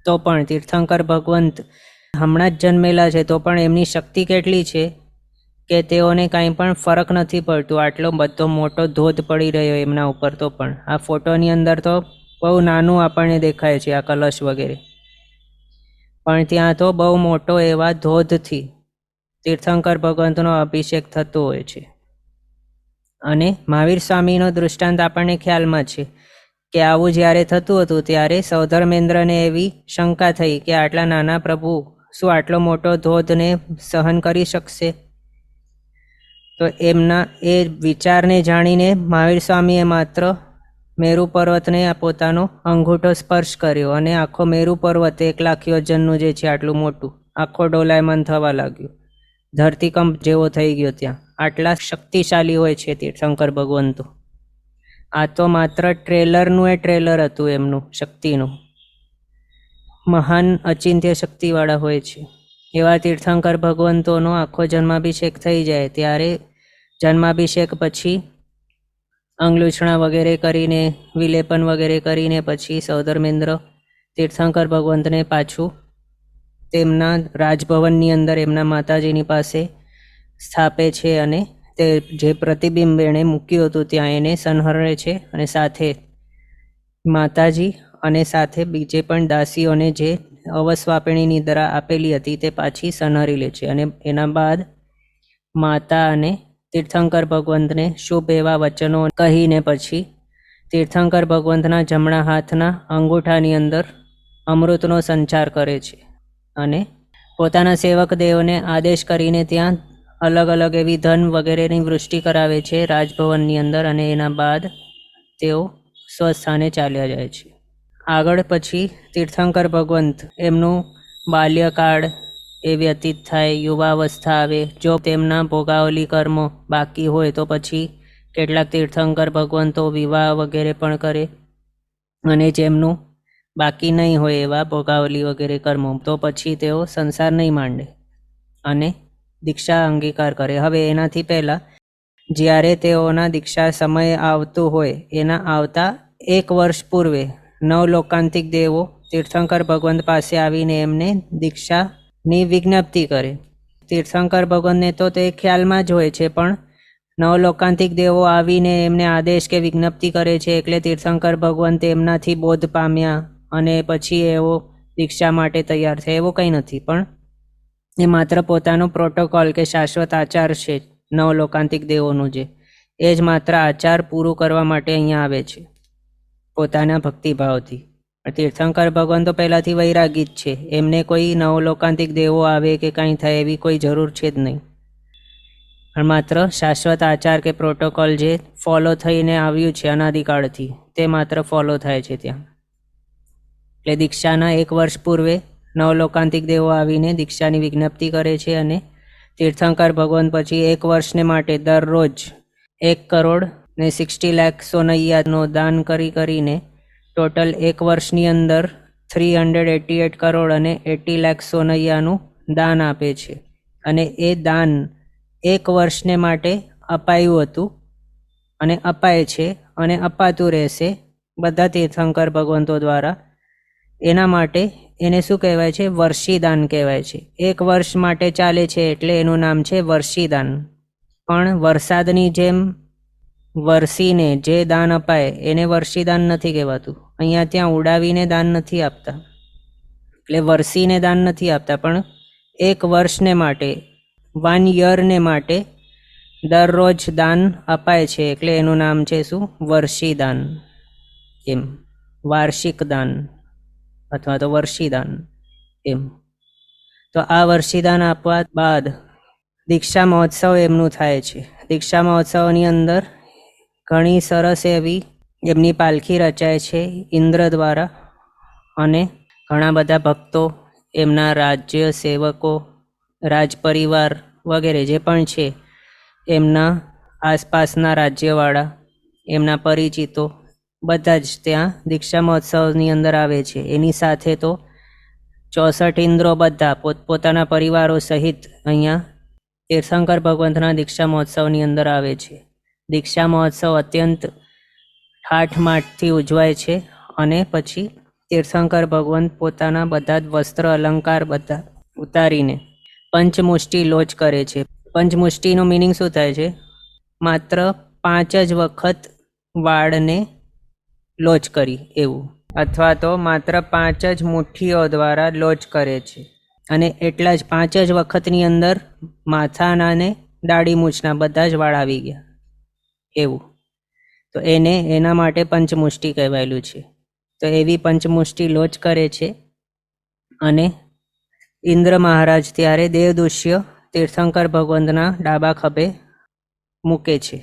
તો પણ તીર્થંકર ભગવંત હમણાં જ જન્મેલા છે તો પણ એમની શક્તિ કેટલી છે કે તેઓને કાંઈ પણ ફરક નથી પડતું. આટલો બધો મોટો ધોધ પડી રહ્યો એમના ઉપર તો પણ. આ ફોટોની અંદર તો બહુ નાનું આપણને દેખાય છે આ કલશ વગેરે, પણ ત્યાં તો બહુ મોટો એવા ધોધથી તીર્થંકર ભગવંતનો અભિષેક થતો હોય છે. અને મહાવીર સ્વામીનો દૃષ્ટાંત આપણને ખ્યાલમાં છે કે આવું જ્યારે થતું હતું ત્યારે સૌધર્મેન્દ્રને એવી શંકા થઈ કે આટલા નાના પ્રભુ શું આટલો મોટો ધોધને સહન કરી શકશે? તો એમના એ વિચારને જાણીને મહાવીર સ્વામીએ માત્ર મેરુ પર્વતને પોતાનો અંગૂઠો સ્પર્શ કર્યો અને આખો મેરુ પર્વત 1 લાખ યોજનનું જે છે આટલું મોટું આખો ડોલાયમાન થવા લાગ્યું. ધરતીકંપ જેવો થઈ ગયો ત્યાં. આટલા શક્તિશાળી હોય છે તીર્થંકર ભગવંતો. આ તો માત્ર ટ્રેલરનું ટ્રેલર હતું એમનું શક્તિનું. મહાન અચિંત્ય શક્તિવાળા હોય છે એવા તીર્થંકર ભગવંતોનો આખો જન્માભિષેક થઈ જાય ત્યારે જન્માભિષેક પછી અંગલુછણા વગેરે કરીને વિલેપન વગેરે કરીને પછી સૌધર્મેન્દ્ર તીર્થંકર ભગવંતને પાછું તેમના રાજભવનની અંદર એમના માતાજીની પાસે સ્થાપે છે અને તે જે પ્રતિબિંબ એણે મૂક્યું હતું ત્યાં એને સંહરે છે અને સાથે માતાજી અને સાથે બીજે પણ દાસીઓને જે અવસ્વાપિણી નિદ્રા આપેલી હતી તે પાછી સંહરી લે છે. અને એના બાદ માતા અને તીર્થંકર ભગવંતને શુભ એવા વચનો કહીને પછી તીર્થંકર ભગવંતના જમણા હાથના અંગૂઠાની અંદર અમૃતનો સંચાર કરે છે અને પોતાના સેવક દેવને આદેશ કરીને ત્યાં અલગ અલગ એવી ધન વગેરેની વૃષ્ટિ કરાવે છે રાજભવનની અંદર. અને એના બાદ તેઓ સ્વસ્થાને ચાલ્યા જાય છે. આગળ પછી તીર્થંકર ભગવંત એમનું બાલ્યકાળ એ વ્યતીત થાય, યુવાવસ્થા આવે. જો તેમના ભોગાવલી કર્મો બાકી હોય તો પછી કેટલાક તીર્થંકર ભગવંતો વિવાહ વગેરે પણ કરે અને જેમનું બાકી નહીં હોય એવા ભોગાવલી વગેરે કર્મો તો પછી તેઓ સંસાર નહીં માંડે અને દીક્ષા અંગીકાર કરે. હવે એનાથી પહેલાં જ્યારે તેઓના દીક્ષા સમય આવતું હોય એના આવતા 1 વર્ષ પૂર્વે 9 લોકાંતિક દેવો તીર્થંકર ભગવંત પાસે આવીને એમને દીક્ષાની વિજ્ઞપ્તિ કરે. તીર્થંકર ભગવંતને તો તે ખ્યાલમાં જ હોય છે પણ 9 લોકાંતિક દેવો આવીને એમને આદેશ કે વિજ્ઞપ્તિ કરે છે એટલે તીર્થંકર ભગવંત એમનાથી બોધ પામ્યા અને પછી એવો દીક્ષા માટે તૈયાર થાય એવું કંઈ નથી. પણ એ માત્ર પોતાનું પ્રોટોકોલ કે શાશ્વત આચાર છે 9 લોકાંતિક દેવોનું જે એ જ માત્ર આચાર પૂરું કરવા માટે અહીંયા આવે છે પોતાના ભક્તિભાવથી. તીર્થંકર ભગવાન તો પહેલાંથી વૈરાગી જ છે, એમને કોઈ 9 લોકાંતિક દેવો આવે કે કાંઈ થાય એવી કોઈ જરૂર છે જ નહીં. પણ માત્ર શાશ્વત આચાર કે પ્રોટોકોલ જે ફોલો થઈને આવ્યું છે અનાદિકાળથી તે માત્ર ફોલો થાય છે ત્યાં. એટલે દીક્ષાના 1 વર્ષ પૂર્વે 9 લોકાંતિક દેવો આવીને દીક્ષાની વિજ્ઞપ્તિ કરે છે અને તીર્થંકર ભગવાન પછી 1 વર્ષને માટે દરરોજ 1 કરોડ ને 60 લાખ સોનૈયાનો દાન કરીને ટોટલ 1 વર્ષની અંદર 388 કરોડ અને 80 લાખ સોનૈયાનું દાન આપે છે. અને એ દાન 1 વર્ષને માટે અપાયું હતું અને અપાય છે અને અપાતું રહેશે બધા તીર્થંકર ભગવંતો દ્વારા. એના માટે એને શું કહેવાય છે? વર્ષીદાન કહેવાય છે. 1 વર્ષ માટે ચાલે છે એટલે એનું નામ છે વર્ષીદાન. પણ વરસાદની જેમ વરસીને જે દાન અપાય એને વર્ષીદાન નથી કહેવાતું. અહીંયા ત્યાં ઉડાવીને દાન નથી આપતા, એટલે વરસીને દાન નથી આપતા, પણ 1 વર્ષને માટે 1 યરને માટે દરરોજ દાન અપાય છે એટલે એનું નામ છે શું? વર્ષીદાન. એમ વાર્ષિક દાન અથવા તો વર્ષીદાન એમ. તો આ વર્ષીદાન આપવા બાદ દીક્ષા મહોત્સવ એમનું થાય છે. દીક્ષા મહોત્સવની અંદર ઘણી સરસ એવી એમની પાલખી રચાય છે ઇન્દ્ર દ્વારા અને ઘણા બધા ભક્તો, એમના રાજ્ય સેવકો, રાજપરિવાર વગેરે જે પણ છે, એમના આસપાસના રાજ્યવાળા, એમના પરિચિતો બધા જ ત્યાં દીક્ષા મહોત્સવની અંદર આવે છે. એની સાથે તો 64 ઇન્દ્રો બધા પોતપોતાના પરિવારો સહિત અહીંયા તીર્થંકર ભગવંતના દીક્ષા મહોત્સવની અંદર આવે છે. દીક્ષા મહોત્સવ અત્યંત ઠાઠમાઠથી ઉજવાય છે અને પછી તીર્થંકર ભગવંત પોતાના બધા જ વસ્ત્ર અલંકાર બધા ઉતારીને પંચમુષ્ટિ લોચ કરે છે. પંચમુષ્ટિનું મિનિંગ શું થાય છે? માત્ર 5 જ વખત વાળને લોચ કરી એવું. અથવા તો માત્ર 5 જ મુઠ્ઠીઓ દ્વારા લોચ કરે છે, અને એટલા જ 5 જ વખતની અંદર માથાના અને દાઢી મૂછના બધા જ વાળ આવી ગયા એવું. તો એના માટે પંચમુષ્ટિ કહેવાયેલું છે. તો એવી પંચમુષ્ટિ લોચ કરે છે. અને ઇન્દ્ર મહારાજ ત્યારે દેવદૂષ્ય તીર્થંકર ભગવંતના ડાબા ખભે મૂકે છે.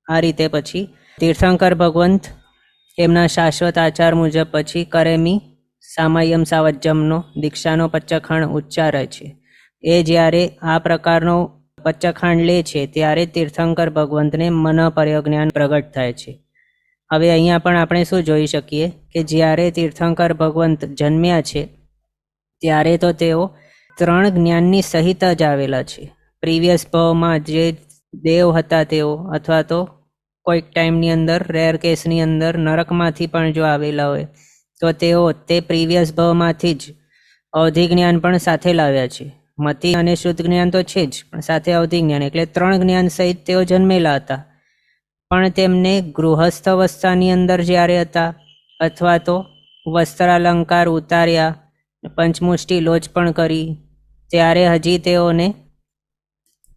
આ રીતે પછી તીર્થંકર ભગવંત એમના શાશ્વત આચાર મુજબ પછી કરેમી સામયમ સાવજ્જમનો દીક્ષાનો પચ્ચખંડ ઉચ્ચારે છે. એ જ્યારે આ પ્રકારનો પચ્ચખંડ લે છે ત્યારે તીર્થંકર ભગવંતને મન પરજ્ઞાન પ્રગટ થાય છે. હવે અહીંયા પણ આપણે શું જોઈ શકીએ કે જ્યારે તીર્થંકર ભગવંત જન્મ્યા છે ત્યારે તો તેઓ 3 જ્ઞાનની સહિત જ આવેલા છે. પ્રીવિયસ ભાવમાં જે દેવ હતા તેઓ, અથવા તો કોઈક ટાઈમની અંદર રેર કેસની અંદર નરકમાંથી પણ જો આવેલા હોય તો તેઓ તે પ્રીવિયસ ભાવમાંથી જ અવધિ જ્ઞાન પણ સાથે લાવ્યા છે. મતિ અને શુદ્ધ જ્ઞાન તો છે જ, પણ સાથે અવધિ જ્ઞાન, એટલે 3 જ્ઞાન સહિત તેઓ જન્મેલા હતા. પણ તેમને ગૃહસ્થ અવસ્થાની અંદર જ્યારે હતા, અથવા તો વસ્ત્રાલંકાર ઉતાર્યા, પંચમુષ્ટિ લોચ પણ કરી, ત્યારે હજી તેઓને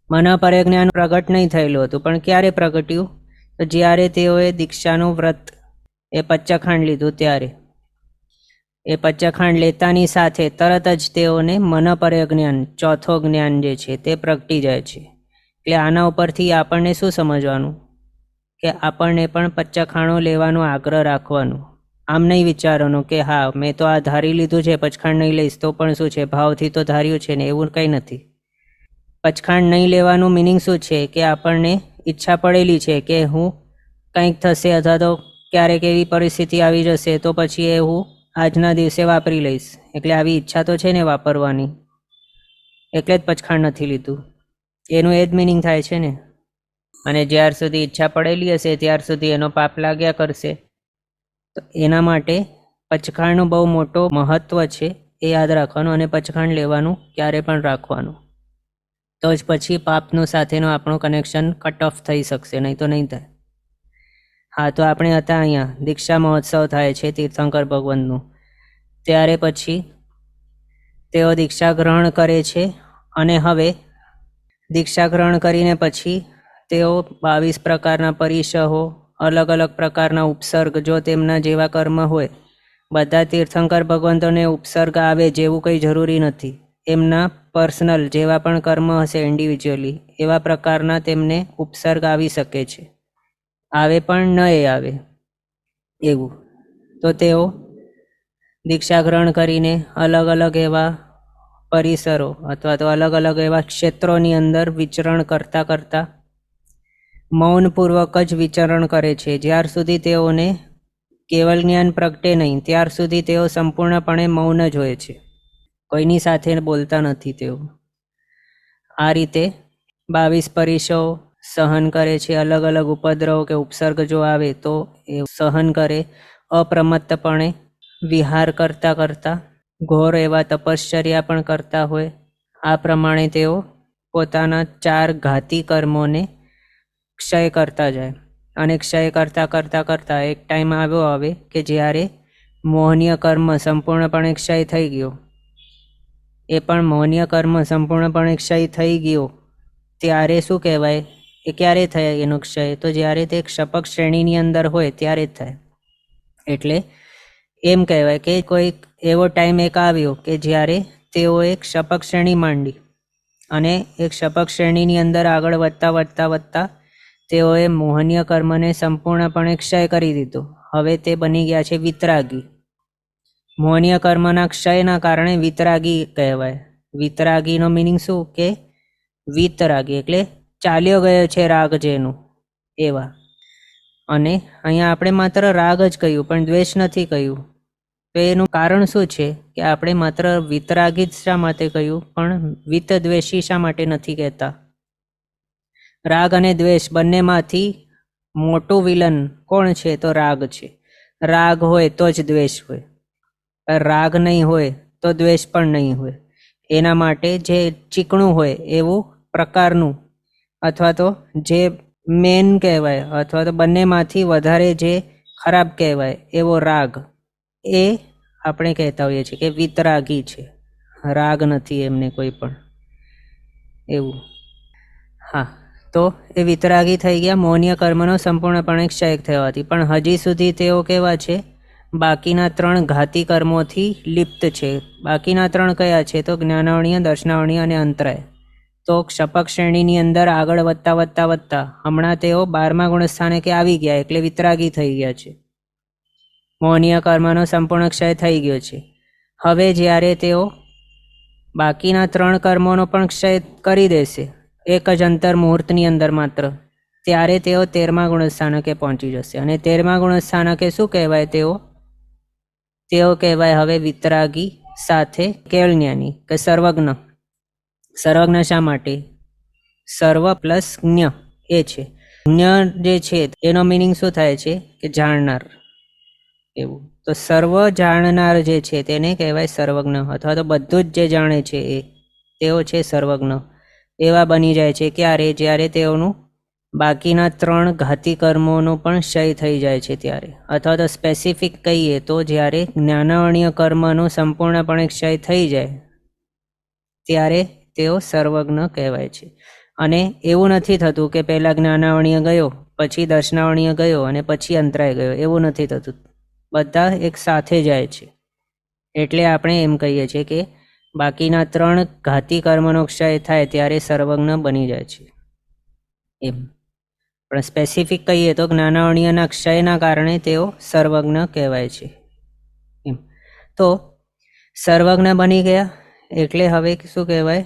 મન પરજ્ઞાન પ્રગટ નહીં થયેલું હતું. પણ ક્યારે પ્રગટ્યું? તો જ્યારે તેઓએ દીક્ષાનું વ્રત એ પચ્ચખંડ લીધું ત્યારે. એ પચ્ચખંડ લેતાની સાથે તરત જ તેઓને મન પરજ્ઞાન, ચોથો જ્ઞાન જે છે તે પ્રગટી જાય છે. એટલે આના ઉપરથી આપણને શું સમજવાનું કે આપણને પણ પચ્ચખાણો લેવાનો આગ્રહ રાખવાનો. આમ નહીં વિચારવાનું કે હા મેં તો આ ધારી લીધું છે, પચખાંડ નહીં લઈશ તો પણ શું છે, ભાવથી તો ધાર્યું છે ને, એવું કંઈ નથી. પચખાંડ નહીં લેવાનું મિનિંગ શું છે કે આપણને ઈચ્છા પડેલી છે કે હું કંઈક થશે અથવા તો ક્યારેક એવી પરિસ્થિતિ આવી જશે તો પછી એ હું આજના દિવસે વાપરી લઈશ. એટલે આવી ઈચ્છા તો છે ને વાપરવાની, એટલે જ પચખાંડ નથી લીધું. એનું એ જ મિનિંગ થાય છે ને. અને જ્યાર સુધી ઈચ્છા પડેલી હશે ત્યાર સુધી એનો પાપ લાગ્યા કરશે. તો એના માટે પચખાંડનું બહુ મોટો મહત્વ છે, એ યાદ રાખવાનું. અને પચખાંડ લેવાનું ક્યારે પણ રાખવાનું, તો જ પછી પાપનું સાથેનું આપણું કનેક્શન કટ ઓફ થઈ શકશે, નહીં તો નહીં થાય. હા, તો આપણે હતા અહીંયા દીક્ષા મહોત્સવ થાય છે તીર્થંકર ભગવંતનું. ત્યારે પછી તેઓ દીક્ષા ગ્રહણ કરે છે. અને હવે દીક્ષા ગ્રહણ કરીને પછી તેઓ 22 પ્રકારના પરિશહો, અલગ અલગ પ્રકારના ઉપસર્ગ, જો તેમના જેવા કર્મ હોય, બધા તીર્થંકર ભગવંતોને ઉપસર્ગ આવે જેવું કંઈ જરૂરી નથી. એમના પર્સનલ જેવા પણ કર્મ હશે ઇન્ડિવિજ્યુઅલી, એવા પ્રકારના તેમને ઉપસર્ગ આવી શકે છે. આવે પણ ન એ આવે એવું. તો તેઓ દીક્ષા ગ્રહણ કરીને અલગ અલગ એવા પરિસરો અથવા તો અલગ અલગ એવા ક્ષેત્રોની અંદર વિચરણ કરતા કરતા મૌનપૂર્વક જ વિચરણ કરે છે. જ્યાર સુધી તેઓને કેવલ જ્ઞાન પ્રગટે નહીં ત્યાર સુધી તેઓ સંપૂર્ણપણે મૌન જ હોય છે, કોઈની સાથે બોલતા નથી તેઓ. આ રીતે 22 પરિશો સહન કરે છે. અલગ અલગ ઉપદ્રવ કે ઉપસર્ગ જો આવે તો એ સહન કરે. અપ્રમત્તપણે વિહાર કરતા કરતા ઘોર એવા તપશ્ચર્યા પણ કરતા હોય. આ પ્રમાણે તેઓ પોતાના 4 ઘાતી કર્મોને ક્ષય કરતા જાય. અને ક્ષય કરતા કરતા કરતા એક ટાઈમ આવ્યો આવે કે જ્યારે મોહનીય કર્મ સંપૂર્ણપણે ક્ષય થઈ ગયો. એ પણ મોહનીય કર્મ સંપૂર્ણપણે ક્ષય થઈ ગયો ત્યારે શું કહેવાય? એ ક્યારે થાય એનો ક્ષય? તો જ્યારે તે ક્ષપક શ્રેણીની અંદર હોય ત્યારે જ થાય. એટલે એમ કહેવાય કે કોઈક એવો ટાઈમ એક આવ્યો કે જ્યારે તેઓએ ક્ષપક શ્રેણી માંડી, અને એક ક્ષપક શ્રેણીની અંદર આગળ વધતા વધતા વધતા તેઓએ મોહનીય કર્મને સંપૂર્ણપણે ક્ષય કરી દીધો. હવે તે બની ગયા છે વિતરાગી. મોહનીય કર્મના ક્ષયના કારણે વિતરાગી કહેવાય. વિતરાગીનો મિનિંગ શું કે વિતરાગી એટલે ચાલ્યો ગયો છે રાગ જેનું, એવા. અને અહીંયા આપણે માત્ર રાગ જ કહ્યું પણ દ્વેષ નથી કહ્યું. તો એનું કારણ શું છે કે આપણે માત્ર વિતરાગી જ શા માટે કહ્યું પણ વિત દ્વેષી શા માટે નથી કહેતા? રાગ અને દ્વેષ બંનેમાંથી મોટું વિલન કોણ છે? તો રાગ છે. રાગ હોય તો જ દ્વેષ હોય, રાગ નહીં હોય તો દ્વેષ પણ નહીં હોય. એના માટે જે ચીકણું હોય એવું પ્રકારનું, અથવા તો જે મેન કહેવાય, અથવા તો બંનેમાંથી વધારે જે ખરાબ કહેવાય એવો રાગ. એ આપણે કહેતા હોઈએ છીએ કે વિતરાગી છે, રાગ નથી એમને કોઈ પણ એવું. હા, તો એ વિતરાગી થઈ ગયા મૌન્ય કર્મનો સંપૂર્ણપણે ક્ષય થવાથી. પણ હજી સુધી તેઓ કેવા છે? બાકીના 3 ઘાતી કર્મોથી લિપ્ત છે. બાકીના 3 કયા છે? તો જ્ઞાનાવણીય, દર્શનાવણીય અને અંતરાય. તો ક્ષપક શ્રેણીની અંદર આગળ વધતા વધતા વધતા હમણાં તેઓ 12મા ગુણસ્થાને કે આવી ગયા, એટલે વિતરાગી થઈ ગયા છે. મૌન્ય કર્મનો સંપૂર્ણ ક્ષય થઈ ગયો છે. હવે જ્યારે તેઓ બાકીના 3 કર્મોનો પણ ક્ષય કરી દેશે એક જ અંતર મુહૂર્તની અંદર માત્ર, ત્યારે તેઓ 13મા ગુણસ્થાનકે પહોંચી જશે. અને 13મા ગુણસ્થાનકે શું કહેવાય? તેઓ કહેવાય હવે વિતરાગી સાથે કેવળ જ્ઞાની કે સર્વજ્ઞ. સર્વજ્ઞ શા માટે? સર્વ પ્લસ જ્ઞ એ છે. જ્ઞ જે છે એનો મિનિંગ શું થાય છે? કે જાણનાર એવું. તો સર્વ જાણનાર જે છે તેને કહેવાય સર્વજ્ઞ, અથવા તો બધું જ જે જાણે છે એ તેઓ છે સર્વજ્ઞ. એવા બની જાય છે ક્યારે? જ્યારે તેઓનું બાકીના 3 ઘાતી કર્મોનો પણ ક્ષય થઈ જાય છે ત્યારે. અથવા તો સ્પેસિફિક કહીએ તો જ્યારે જ્ઞાનાવણીય કર્મનો સંપૂર્ણપણે ક્ષય થઈ જાય ત્યારે તેઓ સર્વજ્ઞ કહેવાય છે. અને એવું નથી થતું કે પહેલાં જ્ઞાનાવણીય ગયો, પછી દર્શનાવણીય ગયો અને પછી અંતરાય ગયો, એવું નથી થતું. બધા એક સાથે જાય છે. એટલે આપણે એમ કહીએ છીએ કે બાકીના 3 ઘાતી કર્મનો ક્ષય થાય ત્યારે સર્વજ્ઞ બની જાય છે એમ. પણ સ્પેસિફિક કહીએ તો જ્ઞાનાવણીયના ક્ષયના કારણે તેઓ સર્વજ્ઞ કહેવાય છે એમ. તો સર્વજ્ઞ બની ગયા એટલે હવે શું કહેવાય?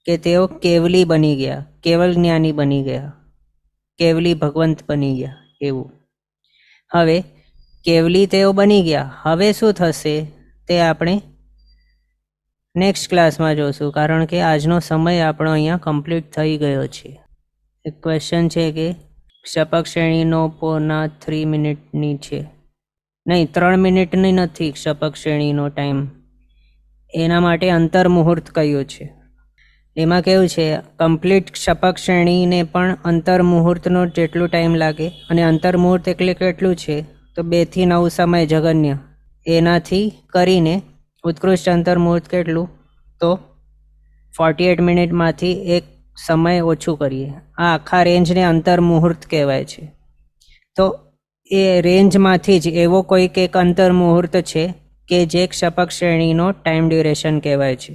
કે તેઓ કેવલી બની ગયા, કેવલ જ્ઞાની બની ગયા, કેવલી ભગવંત બની ગયા એવું. હવે કેવલી તેઓ બની ગયા. હવે શું થશે તે આપણે નેક્સ્ટ ક્લાસમાં જોશું, કારણ કે આજનો સમય આપણો અહીંયા કમ્પ્લીટ થઈ ગયો છે. એક ક્વેશ્ચન છે કે ક્ષપક શ્રેણીનો પોના 3 મિનિટની છે, નહીં 3 મિનિટની નથી ક્ષપક શ્રેણીનો ટાઈમ. એના માટે અંતર મુહૂર્ત કયું છે? એમાં કેવું છે, કમ્પ્લીટ ક્ષપક શ્રેણીને પણ અંતર મુહૂર્તનો જેટલું ટાઈમ લાગે. અને અંતર મુહૂર્ત એટલે કેટલું છે? તો 2 થી 9 સમય જગન્ય, એનાથી કરીને ઉત્કૃષ્ટ અંતર મુહૂર્ત કેટલું? તો 48 મિનિટમાંથી એક સમય ઓછું કરીએ. આ આખા રેન્જને અંતર મુહૂર્ત કહેવાય છે. તો એ રેન્જમાંથી જ એવો કોઈક એક અંતર મુહૂર્ત છે કે જે ક્ષપક શ્રેણીનો ટાઈમ ડ્યુરેશન કહેવાય છે.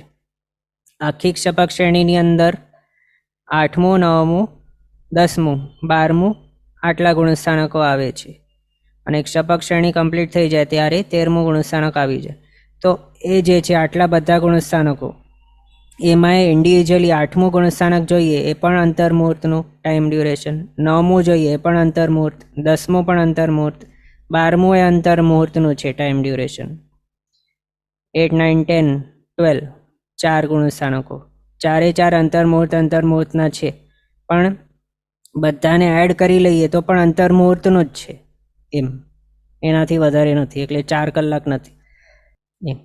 આખી ક્ષપક શ્રેણીની અંદર 8મું, 9મું, 10મું, 12મું આટલા ગુણસ્થાનકો આવે છે. અને ક્ષપક શ્રેણી કમ્પ્લીટ થઈ જાય ત્યારે 13મું ગુણસ્થાનક આવી જાય. તો એ જે છે આટલા બધા ગુણસ્થાનકો, એમાં ઇન્ડિવિજ્યુઅલી 8મું ગુણસ્થાનક જોઈએ એ પણ અંતર મુહૂર્તનું ટાઈમ ડ્યુરેશન, 9મું જોઈએ એ પણ અંતર મુહૂર્ત, 10મું પણ અંતર મુહૂર્ત, 12મું એ અંતર મુહૂર્તનું છે ટાઈમ ડ્યુરેશન. 8, 9, 10, 12 4 ગુણસ્થાનકો, 4 અંતર મુહૂર્તના છે. પણ બધાને એડ કરી લઈએ તો પણ અંતર મુહૂર્તનું જ છે એમ, એનાથી વધારે નથી. એટલે 4 કલાક નથી એમ.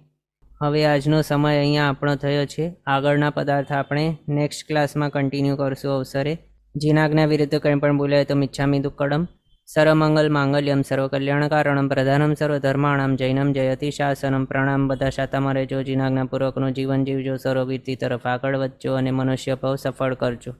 હવે આજનો સમય અહીંયા આપણો થયો છે. આગળના પદાર્થ આપણે નેક્સ્ટ ક્લાસમાં કન્ટિન્યુ કરશું અવસરે. જીનાજ્ઞા વિરુદ્ધ કંઈ પણ બોલાય તો મિચ્છામિ દુક્કડમ. સર્વમંગલ માંગલ્યમ સર્વકલ્યાણકારણમ પ્રધાનમ સર્વધર્માણમ જૈનમ જયતિ શાસનમ. પ્રણામ. બધા શાતામાં રહેજો, જીનાજ્ઞાપૂર્વકનું જીવન જીવજો, સર્વવીરતી તરફ આગળ વધજો અને મનુષ્ય ભાવ સફળ કરજો.